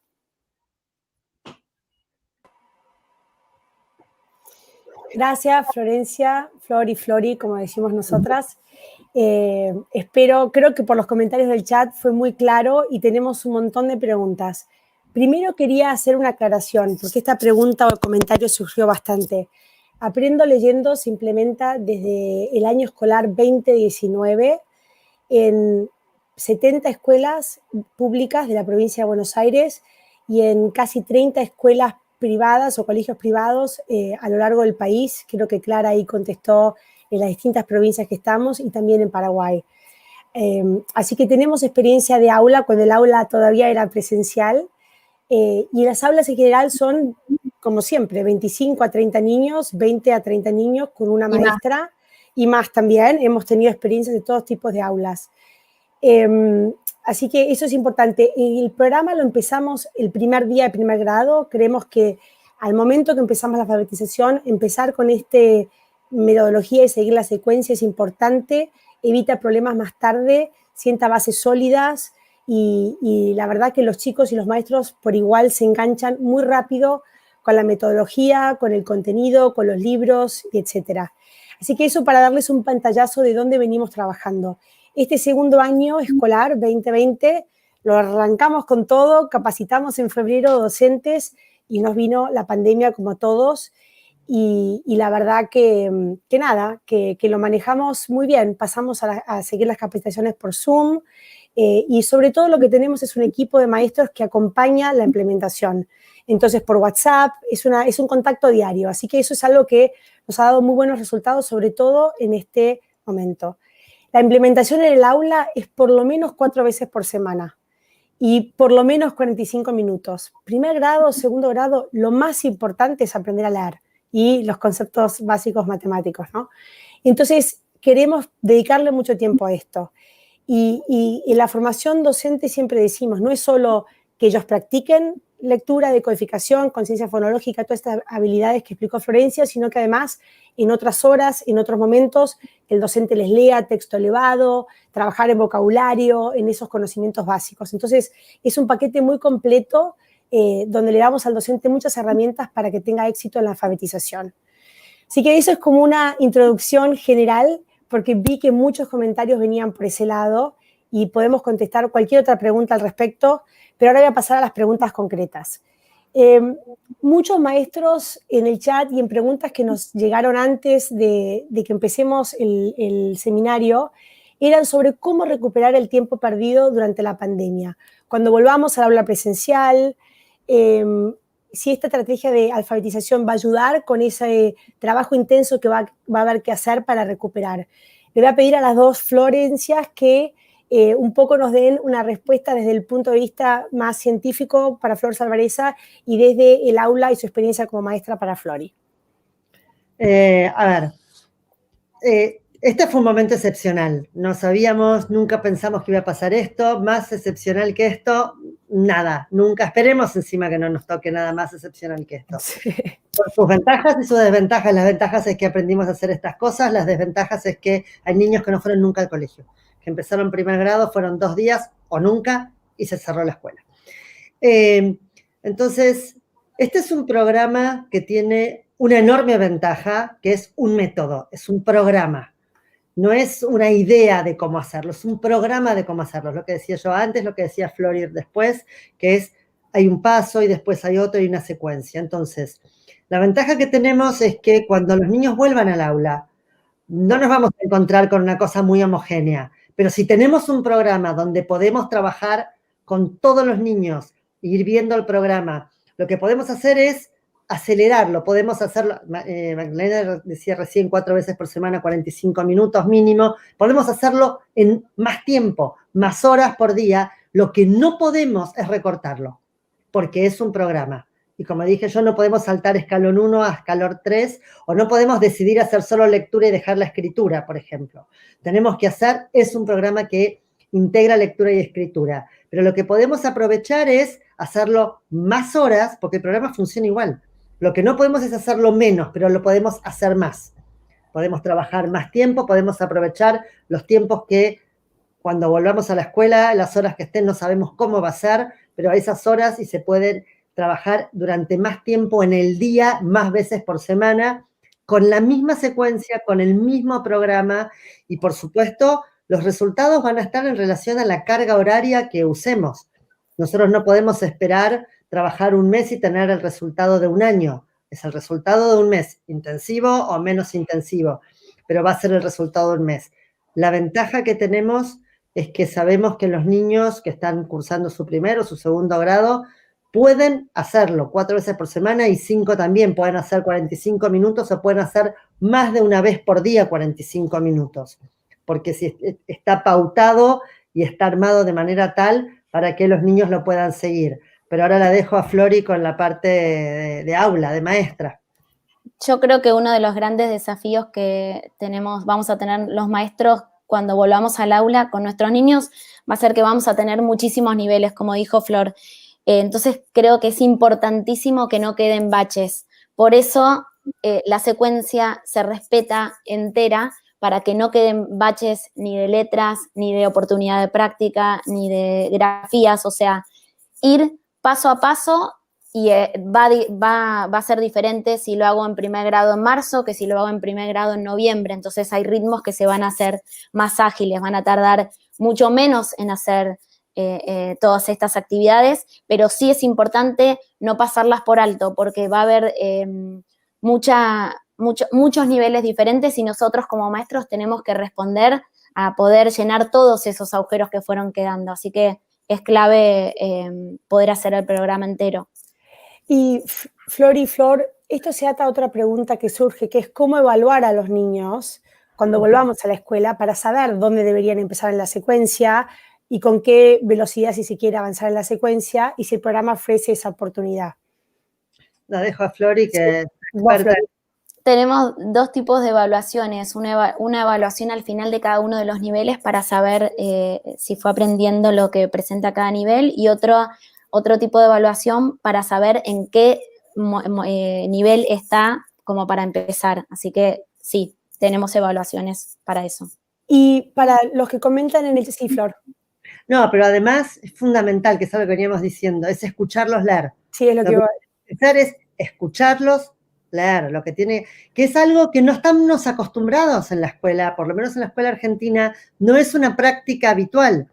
Gracias, Florencia, Flor y Flori, como decimos nosotras. Creo que por los comentarios del chat fue muy claro y tenemos un montón de preguntas. Primero quería hacer una aclaración, porque esta pregunta o comentario surgió bastante. Aprendo Leyendo se implementa desde el año escolar 2019 en 70 escuelas públicas de la provincia de Buenos Aires y en casi 30 escuelas privadas o colegios privados a lo largo del país. Creo que Clara ahí contestó en las distintas provincias que estamos y también en Paraguay. Así que tenemos experiencia de aula cuando el aula todavía era presencial y las aulas en general son, como siempre, 25 a 30 niños, 20 a 30 niños con una maestra y más también. Hemos tenido experiencias de todos tipos de aulas. Así que eso es importante. El programa lo empezamos el primer día de primer grado. Creemos que al momento que empezamos la alfabetización, empezar con esta metodología y seguir la secuencia es importante, evita problemas más tarde, sienta bases sólidas y la verdad que los chicos y los maestros por igual se enganchan muy rápido con la metodología, con el contenido, con los libros, etc. Así que eso para darles un pantallazo de dónde venimos trabajando. Este segundo año escolar, 2020, lo arrancamos con todo, capacitamos en febrero docentes y nos vino la pandemia como a todos y la verdad que lo manejamos muy bien. Pasamos a seguir las capacitaciones por Zoom y sobre todo lo que tenemos es un equipo de maestros que acompaña la implementación. Entonces, por WhatsApp es un contacto diario, así que eso es algo que nos ha dado muy buenos resultados, sobre todo en este momento. La implementación en el aula es por lo menos 4 veces por semana y por lo menos 45 minutos. Primer grado, segundo grado, lo más importante es aprender a leer y los conceptos básicos matemáticos, ¿no? Entonces, queremos dedicarle mucho tiempo a esto. Y en la formación docente siempre decimos, no es solo que ellos practiquen lectura, decodificación, conciencia fonológica, todas estas habilidades que explicó Florencia, sino que además en otras horas, en otros momentos, el docente les lea texto elevado, trabajar en vocabulario, en esos conocimientos básicos. Entonces, es un paquete muy completo donde le damos al docente muchas herramientas para que tenga éxito en la alfabetización. Así que eso es como una introducción general, porque vi que muchos comentarios venían por ese lado y podemos contestar cualquier otra pregunta al respecto, pero ahora voy a pasar a las preguntas concretas. Muchos maestros en el chat y en preguntas que nos llegaron antes de que empecemos el seminario eran sobre cómo recuperar el tiempo perdido durante la pandemia. Cuando volvamos al aula presencial, si esta estrategia de alfabetización va a ayudar con ese trabajo intenso que va a haber que hacer para recuperar. Le voy a pedir a las dos Florencias que un poco nos den una respuesta desde el punto de vista más científico para Flor Salvareza y desde el aula y su experiencia como maestra para Flori. Este fue un momento excepcional. No sabíamos, nunca pensamos que iba a pasar esto. Más excepcional que esto, nada. Nunca esperemos encima que no nos toque nada más excepcional que esto. Sí. Por sus ventajas y sus desventajas. Las ventajas es que aprendimos a hacer estas cosas. Las desventajas es que hay niños que no fueron nunca al colegio. Que empezaron primer grado, fueron 2 días o nunca y se cerró la escuela. Entonces, este es un programa que tiene una enorme ventaja, que es un método, es un programa. No es una idea de cómo hacerlo, es un programa de cómo hacerlo. Es lo que decía yo antes, lo que decía Flori después, que es, hay un paso y después hay otro y una secuencia. Entonces, la ventaja que tenemos es que cuando los niños vuelvan al aula, no nos vamos a encontrar con una cosa muy homogénea. Pero si tenemos un programa donde podemos trabajar con todos los niños, ir viendo el programa, lo que podemos hacer es acelerarlo. Podemos hacerlo, Magdalena decía recién 4 veces por semana, 45 minutos mínimo. Podemos hacerlo en más tiempo, más horas por día. Lo que no podemos es recortarlo, porque es un programa. Y como dije yo, no podemos saltar escalón 1 a escalón 3, o no podemos decidir hacer solo lectura y dejar la escritura, por ejemplo. Tenemos que hacer, es un programa que integra lectura y escritura. Pero lo que podemos aprovechar es hacerlo más horas, porque el programa funciona igual. Lo que no podemos es hacerlo menos, pero lo podemos hacer más. Podemos trabajar más tiempo, podemos aprovechar los tiempos que cuando volvamos a la escuela, las horas que estén no sabemos cómo va a ser, pero a esas horas y se pueden trabajar durante más tiempo en el día, más veces por semana, con la misma secuencia, con el mismo programa y, por supuesto, los resultados van a estar en relación a la carga horaria que usemos. Nosotros no podemos esperar trabajar un mes y tener el resultado de un año. Es el resultado de un mes, intensivo o menos intensivo, pero va a ser el resultado de un mes. La ventaja que tenemos es que sabemos que los niños que están cursando su primer o su segundo grado pueden hacerlo 4 veces por semana y 5 también. Pueden hacer 45 minutos o pueden hacer más de una vez por día 45 minutos. Porque si está pautado y está armado de manera tal para que los niños lo puedan seguir. Pero ahora la dejo a Flori con la parte de aula, de maestra. Yo creo que uno de los grandes desafíos que vamos a tener los maestros cuando volvamos al aula con nuestros niños va a ser que vamos a tener muchísimos niveles, como dijo Flor. Entonces creo que es importantísimo que no queden baches. Por eso la secuencia se respeta entera para que no queden baches ni de letras, ni de oportunidad de práctica, ni de grafías, o sea, ir paso a paso y va a ser diferente si lo hago en primer grado en marzo que si lo hago en primer grado en noviembre. Entonces hay ritmos que se van a hacer más ágiles, van a tardar mucho menos en hacer todas estas actividades, pero sí es importante no pasarlas por alto porque va a haber muchos niveles diferentes y nosotros como maestros tenemos que responder a poder llenar todos esos agujeros que fueron quedando. Así que es clave poder hacer el programa entero. Y Flor, esto se ata a otra pregunta que surge, que es cómo evaluar a los niños cuando volvamos a la escuela para saber dónde deberían empezar en la secuencia y con qué velocidad, si se quiere, avanzar en la secuencia y si el programa ofrece esa oportunidad. La dejo a Flori, que sí. Tenemos dos tipos de evaluaciones, una evaluación al final de cada uno de los niveles para saber si fue aprendiendo lo que presenta cada nivel y otro tipo de evaluación para saber en qué nivel está como para empezar. Así que sí, tenemos evaluaciones para eso. Y para los que comentan en el... Sí, Flor. No, pero además es fundamental, que es algo que veníamos diciendo, es escucharlos leer. Sí, es lo que iba a hacer es escucharlos leer, lo que tiene, que es algo que no estamos acostumbrados en la escuela, por lo menos en la escuela argentina, no es una práctica habitual.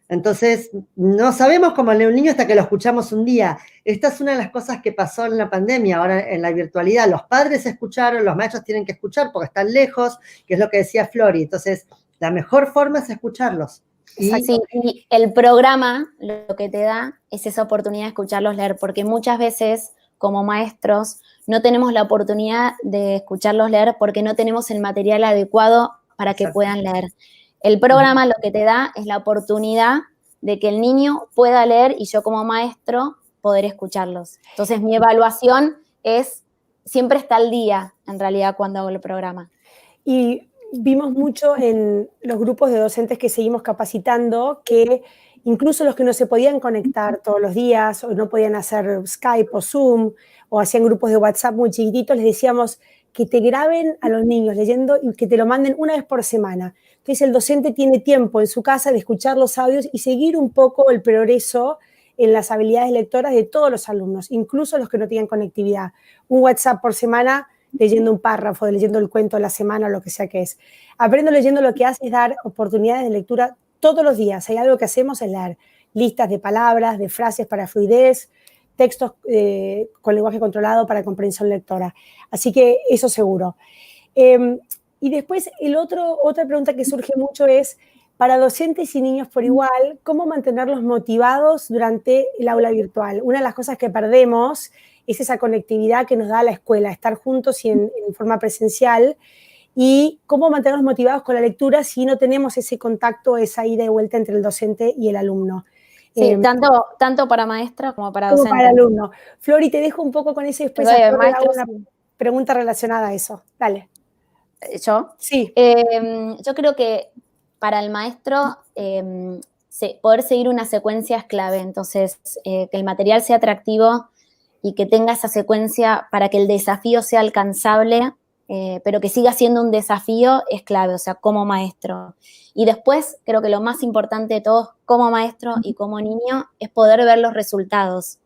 Entonces, no sabemos cómo lee un niño hasta que lo escuchamos un día. Esta es una de las cosas que pasó en la pandemia, ahora en la virtualidad. Los padres escucharon, los maestros tienen que escuchar porque están lejos, que es lo que decía Flori. Entonces, la mejor forma es escucharlos. Y el programa lo que te da es esa oportunidad de escucharlos leer, porque muchas veces, como maestros, no tenemos la oportunidad de escucharlos leer porque no tenemos el material adecuado para que puedan leer. El programa lo que te da es la oportunidad de que el niño pueda leer y yo como maestro poder escucharlos. Entonces mi evaluación siempre está al día, en realidad, cuando hago el programa. Y vimos mucho en los grupos de docentes que seguimos capacitando que incluso los que no se podían conectar todos los días o no podían hacer Skype o Zoom o hacían grupos de WhatsApp muy chiquititos, les decíamos que te graben a los niños leyendo y que te lo manden una vez por semana. Entonces el docente tiene tiempo en su casa de escuchar los audios y seguir un poco el progreso en las habilidades lectoras de todos los alumnos, incluso los que no tienen conectividad. Un WhatsApp por semana leyendo un párrafo, leyendo el cuento de la semana o lo que sea que es. Aprendo leyendo lo que hace es dar oportunidades de lectura todos los días. Hay algo que hacemos es leer listas de palabras, de frases para fluidez, textos con lenguaje controlado para comprensión lectora. Así que eso seguro. Y después otra pregunta que surge mucho es, para docentes y niños por igual, ¿cómo mantenerlos motivados durante el aula virtual? Una de las cosas que perdemos es esa conectividad que nos da la escuela, estar juntos y en forma presencial, y cómo mantenerlos motivados con la lectura si no tenemos ese contacto, esa ida y vuelta entre el docente y el alumno. Sí, tanto para maestra como para docente. Como para el alumno. Flori, te dejo un poco con eso y después hago una pregunta relacionada a eso. Dale. ¿Yo? Sí. Yo creo que para el maestro poder seguir una secuencia es clave. Entonces, que el material sea atractivo y que tenga esa secuencia para que el desafío sea alcanzable, pero que siga siendo un desafío es clave, o sea, como maestro. Y después, creo que lo más importante de todo, como maestro y como niño, es poder ver los resultados.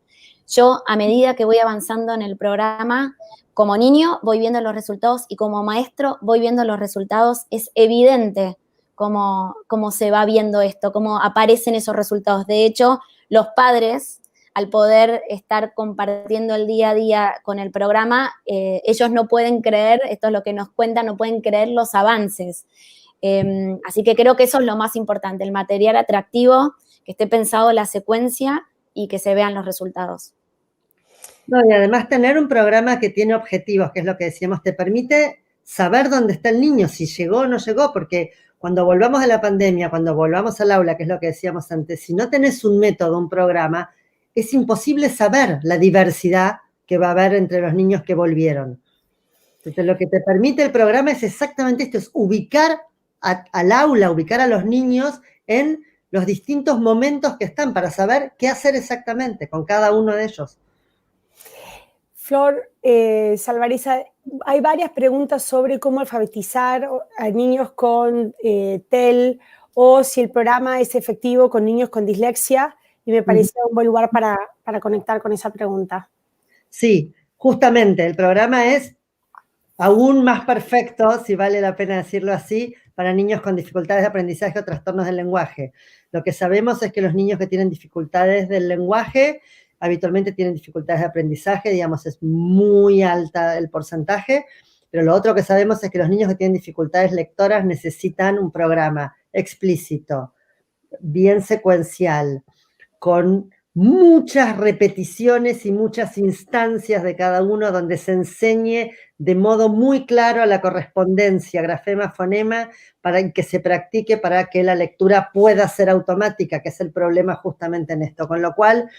Yo, a medida que voy avanzando en el programa, como niño voy viendo los resultados y como maestro voy viendo los resultados. Es evidente cómo se va viendo esto, cómo aparecen esos resultados. De hecho, los padres, al poder estar compartiendo el día a día con el programa, ellos no pueden creer, esto es lo que nos cuentan, no pueden creer los avances. Así que creo que eso es lo más importante, el material atractivo, que esté pensado la secuencia y que se vean los resultados. No, y además tener un programa que tiene objetivos, que es lo que decíamos, te permite saber dónde está el niño, si llegó o no llegó, porque cuando volvamos a la pandemia, cuando volvamos al aula, que es lo que decíamos antes, si no tenés un método, un programa, es imposible saber la diversidad que va a haber entre los niños que volvieron. Entonces, lo que te permite el programa es exactamente esto, es ubicar al aula, ubicar a los niños en los distintos momentos que están para saber qué hacer exactamente con cada uno de ellos. Flor, Salvareza, hay varias preguntas sobre cómo alfabetizar a niños con TEL o si el programa es efectivo con niños con dislexia, y me parecía un buen lugar para conectar con esa pregunta. Sí, justamente, el programa es aún más perfecto, si vale la pena decirlo así, para niños con dificultades de aprendizaje o trastornos del lenguaje. Lo que sabemos es que los niños que tienen dificultades del lenguaje habitualmente tienen dificultades de aprendizaje, digamos, es muy alta el porcentaje, pero lo otro que sabemos es que los niños que tienen dificultades lectoras necesitan un programa explícito, bien secuencial, con muchas repeticiones y muchas instancias de cada uno donde se enseñe de modo muy claro la correspondencia grafema-fonema para que se practique para que la lectura pueda ser automática, que es el problema justamente en esto. Con lo cual,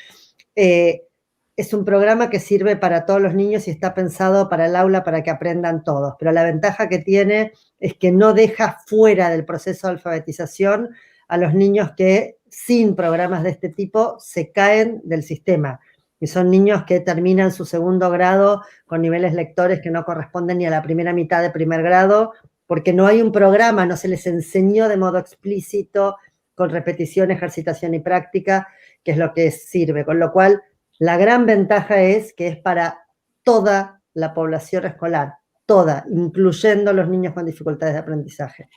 es un programa que sirve para todos los niños y está pensado para el aula para que aprendan todos. Pero la ventaja que tiene es que no deja fuera del proceso de alfabetización a los niños que sin programas de este tipo se caen del sistema. Y son niños que terminan su segundo grado con niveles lectores que no corresponden ni a la primera mitad de primer grado, porque no hay un programa, no se les enseñó de modo explícito, con repetición, ejercitación y práctica, que es lo que sirve. Con lo cual, la gran ventaja es que es para toda la población escolar, toda, incluyendo los niños con dificultades de aprendizaje.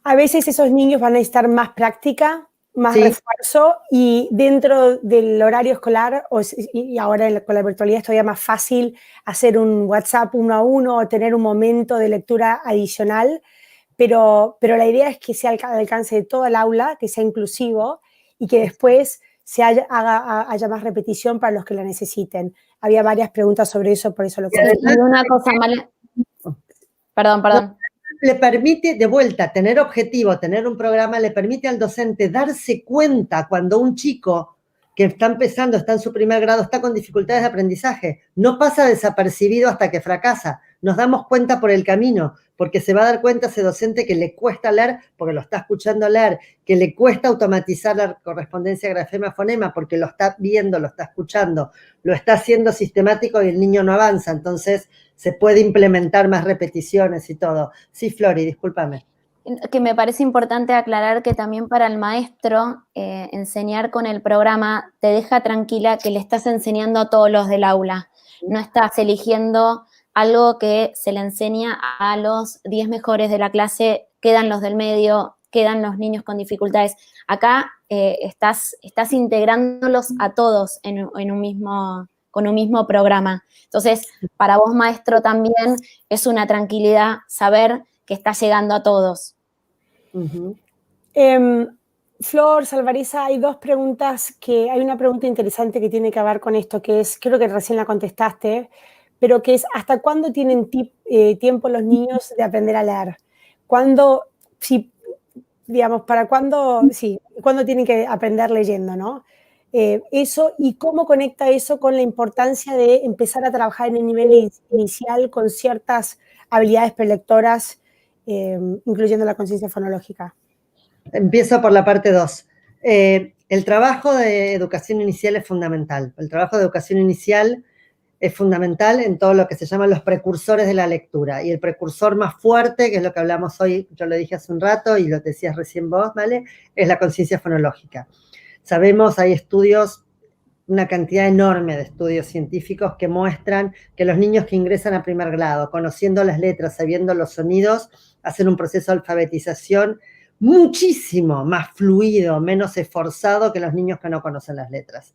A veces esos niños van a necesitar más práctica, más refuerzo, y dentro del horario escolar, y ahora con la virtualidad es todavía más fácil hacer un WhatsApp 1-a-1 o tener un momento de lectura adicional, pero la idea es que sea al alcance de todo el aula, que sea inclusivo y que después haya más repetición para los que la necesiten. Había varias preguntas sobre eso, por eso lo comenté. Y una cosa, Perdón. Le permite, de vuelta, tener objetivo, tener un programa, le permite al docente darse cuenta cuando un chico que está empezando, está en su primer grado, está con dificultades de aprendizaje. No pasa desapercibido hasta que fracasa. Nos damos cuenta por el camino, porque se va a dar cuenta ese docente que le cuesta leer, porque lo está escuchando leer, que le cuesta automatizar la correspondencia grafema-fonema, porque lo está viendo, lo está escuchando, lo está haciendo sistemático y el niño no avanza. Entonces, se puede implementar más repeticiones y todo. Sí, Flori, discúlpame. Que me parece importante aclarar que también para el maestro enseñar con el programa te deja tranquila que le estás enseñando a todos los del aula. No estás eligiendo algo que se le enseña a los 10 mejores de la clase, quedan los del medio, quedan los niños con dificultades. Acá estás integrándolos a todos con un mismo programa. Entonces, para vos, maestro, también es una tranquilidad saber que está llegando a todos. Flor, Salvareza, hay dos preguntas hay una pregunta interesante que tiene que ver con esto, que es, creo que recién la contestaste, pero que es, ¿hasta cuándo tienen tiempo los niños de aprender a leer? ¿Cuándo tienen que aprender leyendo, no? Eso, y cómo conecta eso con la importancia de empezar a trabajar en el nivel inicial con ciertas habilidades prelectoras, incluyendo la conciencia fonológica. Empiezo por la parte 2. El trabajo de educación inicial es fundamental. El trabajo de educación inicial es fundamental en todo lo que se llaman los precursores de la lectura. Y el precursor más fuerte, que es lo que hablamos hoy, yo lo dije hace un rato y lo decías recién vos, ¿vale? Es la conciencia fonológica. Sabemos, hay estudios, una cantidad enorme de estudios científicos que muestran que los niños que ingresan a primer grado, conociendo las letras, sabiendo los sonidos, hacen un proceso de alfabetización muchísimo más fluido, menos esforzado que los niños que no conocen las letras.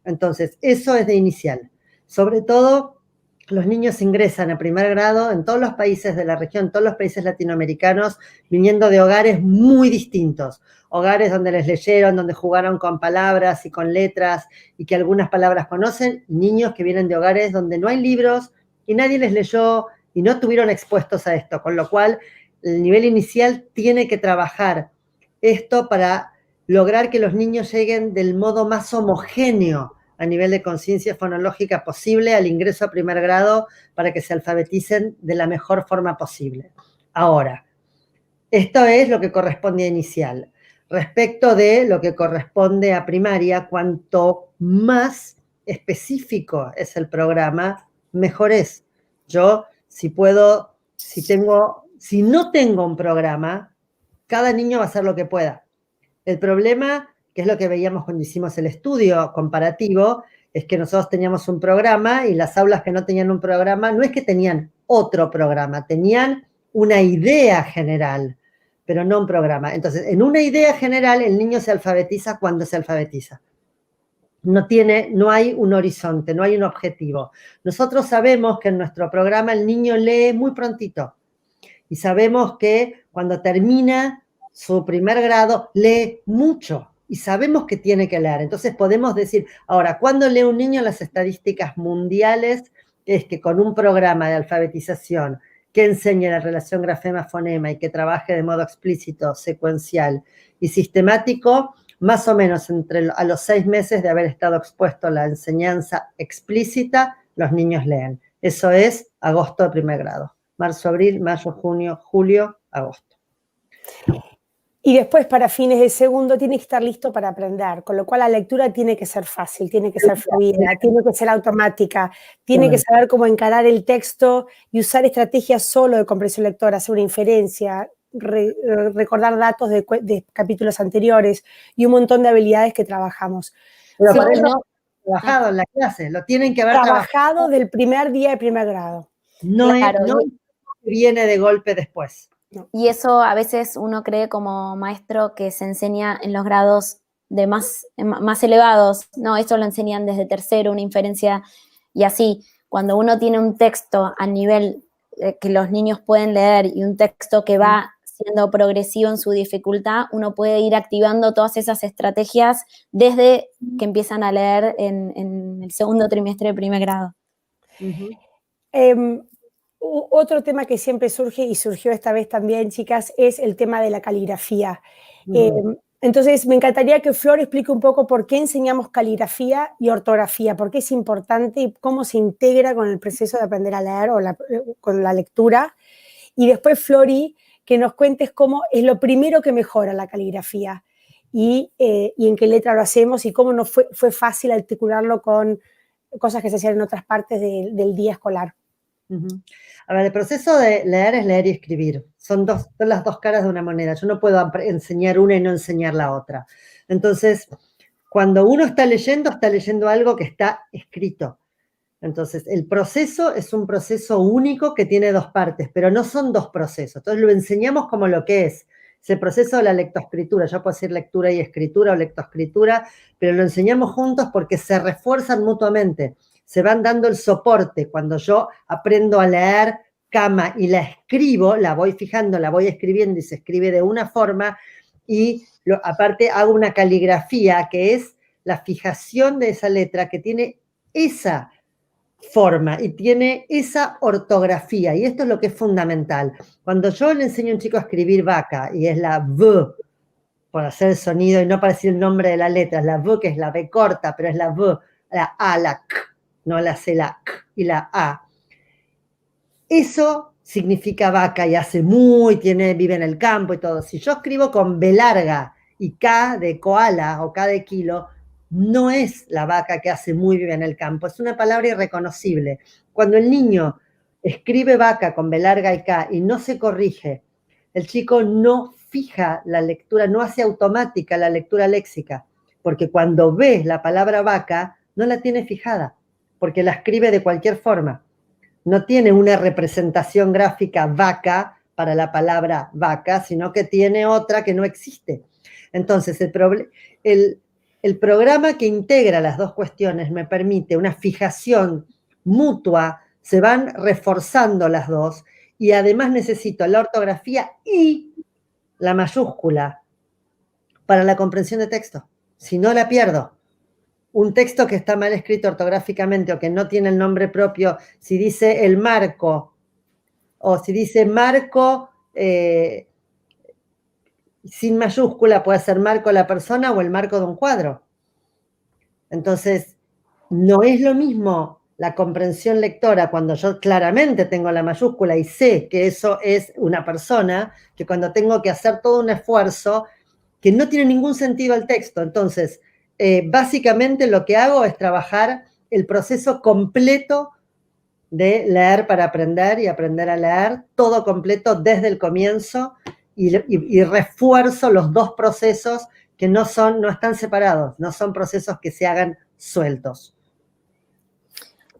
Entonces, eso es de inicial. Sobre todo, los niños ingresan a primer grado en todos los países de la región, todos los países latinoamericanos, viniendo de hogares muy distintos. Hogares donde les leyeron, donde jugaron con palabras y con letras y que algunas palabras conocen. Niños que vienen de hogares donde no hay libros y nadie les leyó y no estuvieron expuestos a esto. Con lo cual, el nivel inicial tiene que trabajar esto para lograr que los niños lleguen del modo más homogéneo a nivel de conciencia fonológica posible al ingreso a primer grado para que se alfabeticen de la mejor forma posible. Ahora, Esto es lo que corresponde a inicial. Respecto de lo que corresponde a primaria, cuanto más específico es el programa, mejor es. Yo, si no tengo un programa, cada niño va a hacer lo que pueda. El problema, que es lo que veíamos cuando hicimos el estudio comparativo, es que nosotros teníamos un programa y las aulas que no tenían un programa, no es que tenían otro programa, tenían una idea general, pero no un programa. Entonces, en una idea general, el niño se alfabetiza cuando se alfabetiza. No hay un horizonte, no hay un objetivo. Nosotros sabemos que en nuestro programa el niño lee muy prontito y sabemos que cuando termina su primer grado lee mucho y sabemos que tiene que leer. Entonces podemos decir, ahora, ¿cuándo lee un niño? Las estadísticas mundiales es que con un programa de alfabetización que enseñe la relación grafema-fonema y que trabaje de modo explícito, secuencial y sistemático, más o menos a los 6 meses de haber estado expuesto a la enseñanza explícita, los niños leen. Eso es agosto de primer grado. Marzo, abril, mayo, junio, julio, agosto. Y después, para fines de segundo, tiene que estar listo para aprender, con lo cual la lectura tiene que ser fácil, tiene que ser fluida, tiene que ser automática, tiene que saber cómo encarar el texto y usar estrategias solo de comprensión lectora, hacer una inferencia, recordar datos de capítulos anteriores y un montón de habilidades que trabajamos. Pero para eso trabajado en la clase, lo tienen que haber trabajado del primer día de primer grado. No viene de golpe después. Y eso a veces uno cree como maestro que se enseña en los grados de más elevados. No, eso lo enseñan desde tercero, una inferencia y así. Cuando uno tiene un texto a nivel que los niños pueden leer y un texto que va siendo progresivo en su dificultad, uno puede ir activando todas esas estrategias desde que empiezan a leer en el segundo trimestre de primer grado. Otro tema que siempre surge, y surgió esta vez también, chicas, es el tema de la caligrafía. Entonces, me encantaría que Flor explique un poco por qué enseñamos caligrafía y ortografía, por qué es importante y cómo se integra con el proceso de aprender a leer o con la lectura. Y después, Flori, que nos cuentes cómo es lo primero que mejora la caligrafía y en qué letra lo hacemos y cómo nos fue fácil articularlo con cosas que se hacían en otras partes del día escolar. A ver, el proceso de leer es leer y escribir. Son las dos caras de una moneda. Yo no puedo enseñar una y no enseñar la otra. Entonces, cuando uno está leyendo algo que está escrito. Entonces, el proceso es un proceso único que tiene dos partes, pero no son dos procesos. Entonces, lo enseñamos como lo que es. Es el proceso de la lectoescritura. Yo puedo decir lectura y escritura o lectoescritura, pero lo enseñamos juntos porque se refuerzan mutuamente. Se van dando el soporte. Cuando yo aprendo a leer cama y la escribo, la voy fijando, la voy escribiendo y se escribe de una forma y aparte hago una caligrafía que es la fijación de esa letra que tiene esa forma y tiene esa ortografía y esto es lo que es fundamental. Cuando yo le enseño a un chico a escribir vaca y es la V, por hacer el sonido y no para decir el nombre de la letra, es la V que es la B corta, pero es la V, la A, la K, no la C, la K y la A. Eso significa vaca y hace vive en el campo y todo. Si yo escribo con B larga y K de koala o K de kilo, no es la vaca que hace muy vive en el campo, es una palabra irreconocible. Cuando el niño escribe vaca con B larga y K y no se corrige, el chico no fija la lectura, no hace automática la lectura léxica, porque cuando ve la palabra vaca, no la tiene fijada, porque la escribe de cualquier forma. No tiene una representación gráfica vaca para la palabra vaca, sino que tiene otra que no existe. Entonces, el programa que integra las dos cuestiones me permite una fijación mutua, se van reforzando las dos, y además necesito la ortografía y la mayúscula para la comprensión de texto. Si no, la pierdo. Un texto que está mal escrito ortográficamente o que no tiene el nombre propio, si dice el marco, o si dice marco sin mayúscula, puede ser marco la persona o el marco de un cuadro. Entonces, no es lo mismo la comprensión lectora, cuando yo claramente tengo la mayúscula y sé que eso es una persona, que cuando tengo que hacer todo un esfuerzo que no tiene ningún sentido al texto. Entonces, básicamente lo que hago es trabajar el proceso completo de leer para aprender y aprender a leer, todo completo desde el comienzo, y refuerzo los dos procesos que no están separados, no son procesos que se hagan sueltos.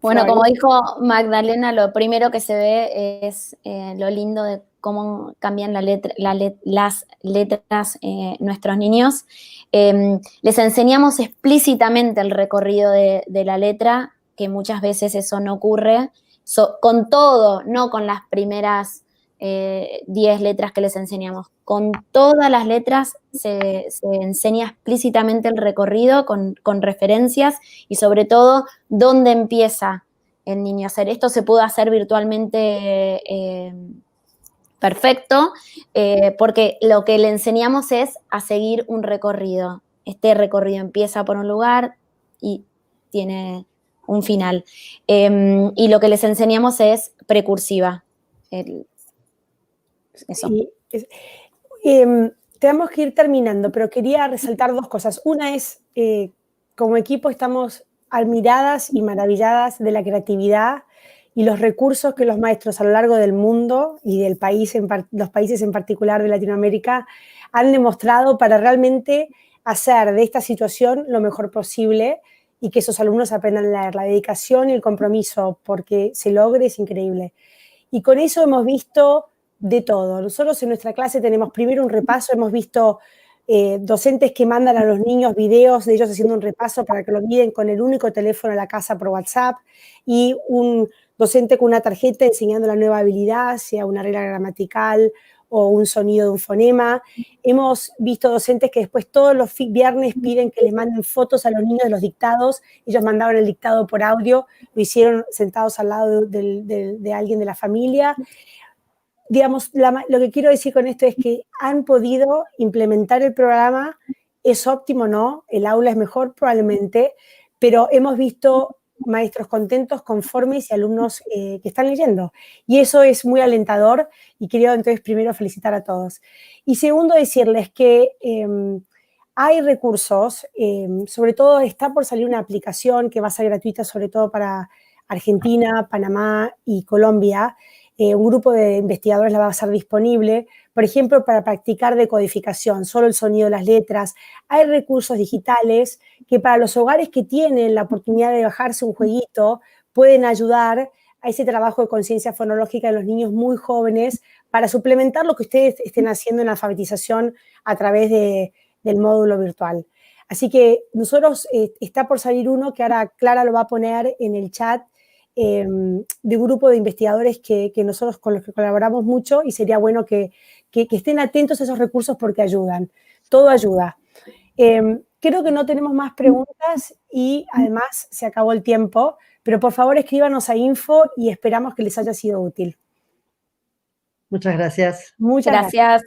Bueno, como dijo Magdalena, lo primero que se ve es lo lindo de cómo cambian las letras nuestros niños. Les enseñamos explícitamente el recorrido de la letra, que muchas veces eso no ocurre, con todo, no con las primeras 10 letras que les enseñamos. Con todas las letras se enseña explícitamente el recorrido con referencias y sobre todo dónde empieza el niño a hacer. Esto se pudo hacer virtualmente perfecto, porque lo que le enseñamos es a seguir un recorrido. Este recorrido empieza por un lugar y tiene un final. Y lo que les enseñamos es precursiva. Eso. Tenemos que ir terminando, pero quería resaltar dos cosas. Una es, como equipo estamos admiradas y maravilladas de la creatividad y los recursos que los maestros a lo largo del mundo y del país, los países en particular de Latinoamérica, han demostrado para realmente hacer de esta situación lo mejor posible y que esos alumnos aprendan a leer. La dedicación y el compromiso porque se logre es increíble. Y con eso hemos visto de todo. Nosotros en nuestra clase tenemos primero un repaso, hemos visto docentes que mandan a los niños videos de ellos haciendo un repaso para que lo miren con el único teléfono a la casa por WhatsApp, y un docente con una tarjeta enseñando la nueva habilidad, sea una regla gramatical o un sonido de un fonema. Hemos visto docentes que después todos los viernes piden que les manden fotos a los niños de los dictados. Ellos mandaban el dictado por audio, lo hicieron sentados al lado de alguien de la familia. Digamos, lo que quiero decir con esto es que han podido implementar el programa. Es óptimo, ¿no? El aula es mejor probablemente, pero hemos visto maestros contentos, conformes y alumnos que están leyendo. Y eso es muy alentador y quería entonces primero felicitar a todos. Y segundo, decirles que hay recursos, sobre todo está por salir una aplicación que va a ser gratuita, sobre todo para Argentina, Panamá y Colombia. Un grupo de investigadores la va a hacer disponible, por ejemplo, para practicar decodificación, solo el sonido de las letras. Hay recursos digitales que para los hogares que tienen la oportunidad de bajarse un jueguito pueden ayudar a ese trabajo de conciencia fonológica de los niños muy jóvenes para suplementar lo que ustedes estén haciendo en la alfabetización a través del módulo virtual. Así que nosotros, está por salir uno que ahora Clara lo va a poner en el chat, de un grupo de investigadores que nosotros con los que colaboramos mucho, y sería bueno que estén atentos a esos recursos porque ayudan, todo ayuda. Creo que no tenemos más preguntas y además se acabó el tiempo, pero por favor escríbanos a info y esperamos que les haya sido útil. Muchas gracias. Muchas gracias.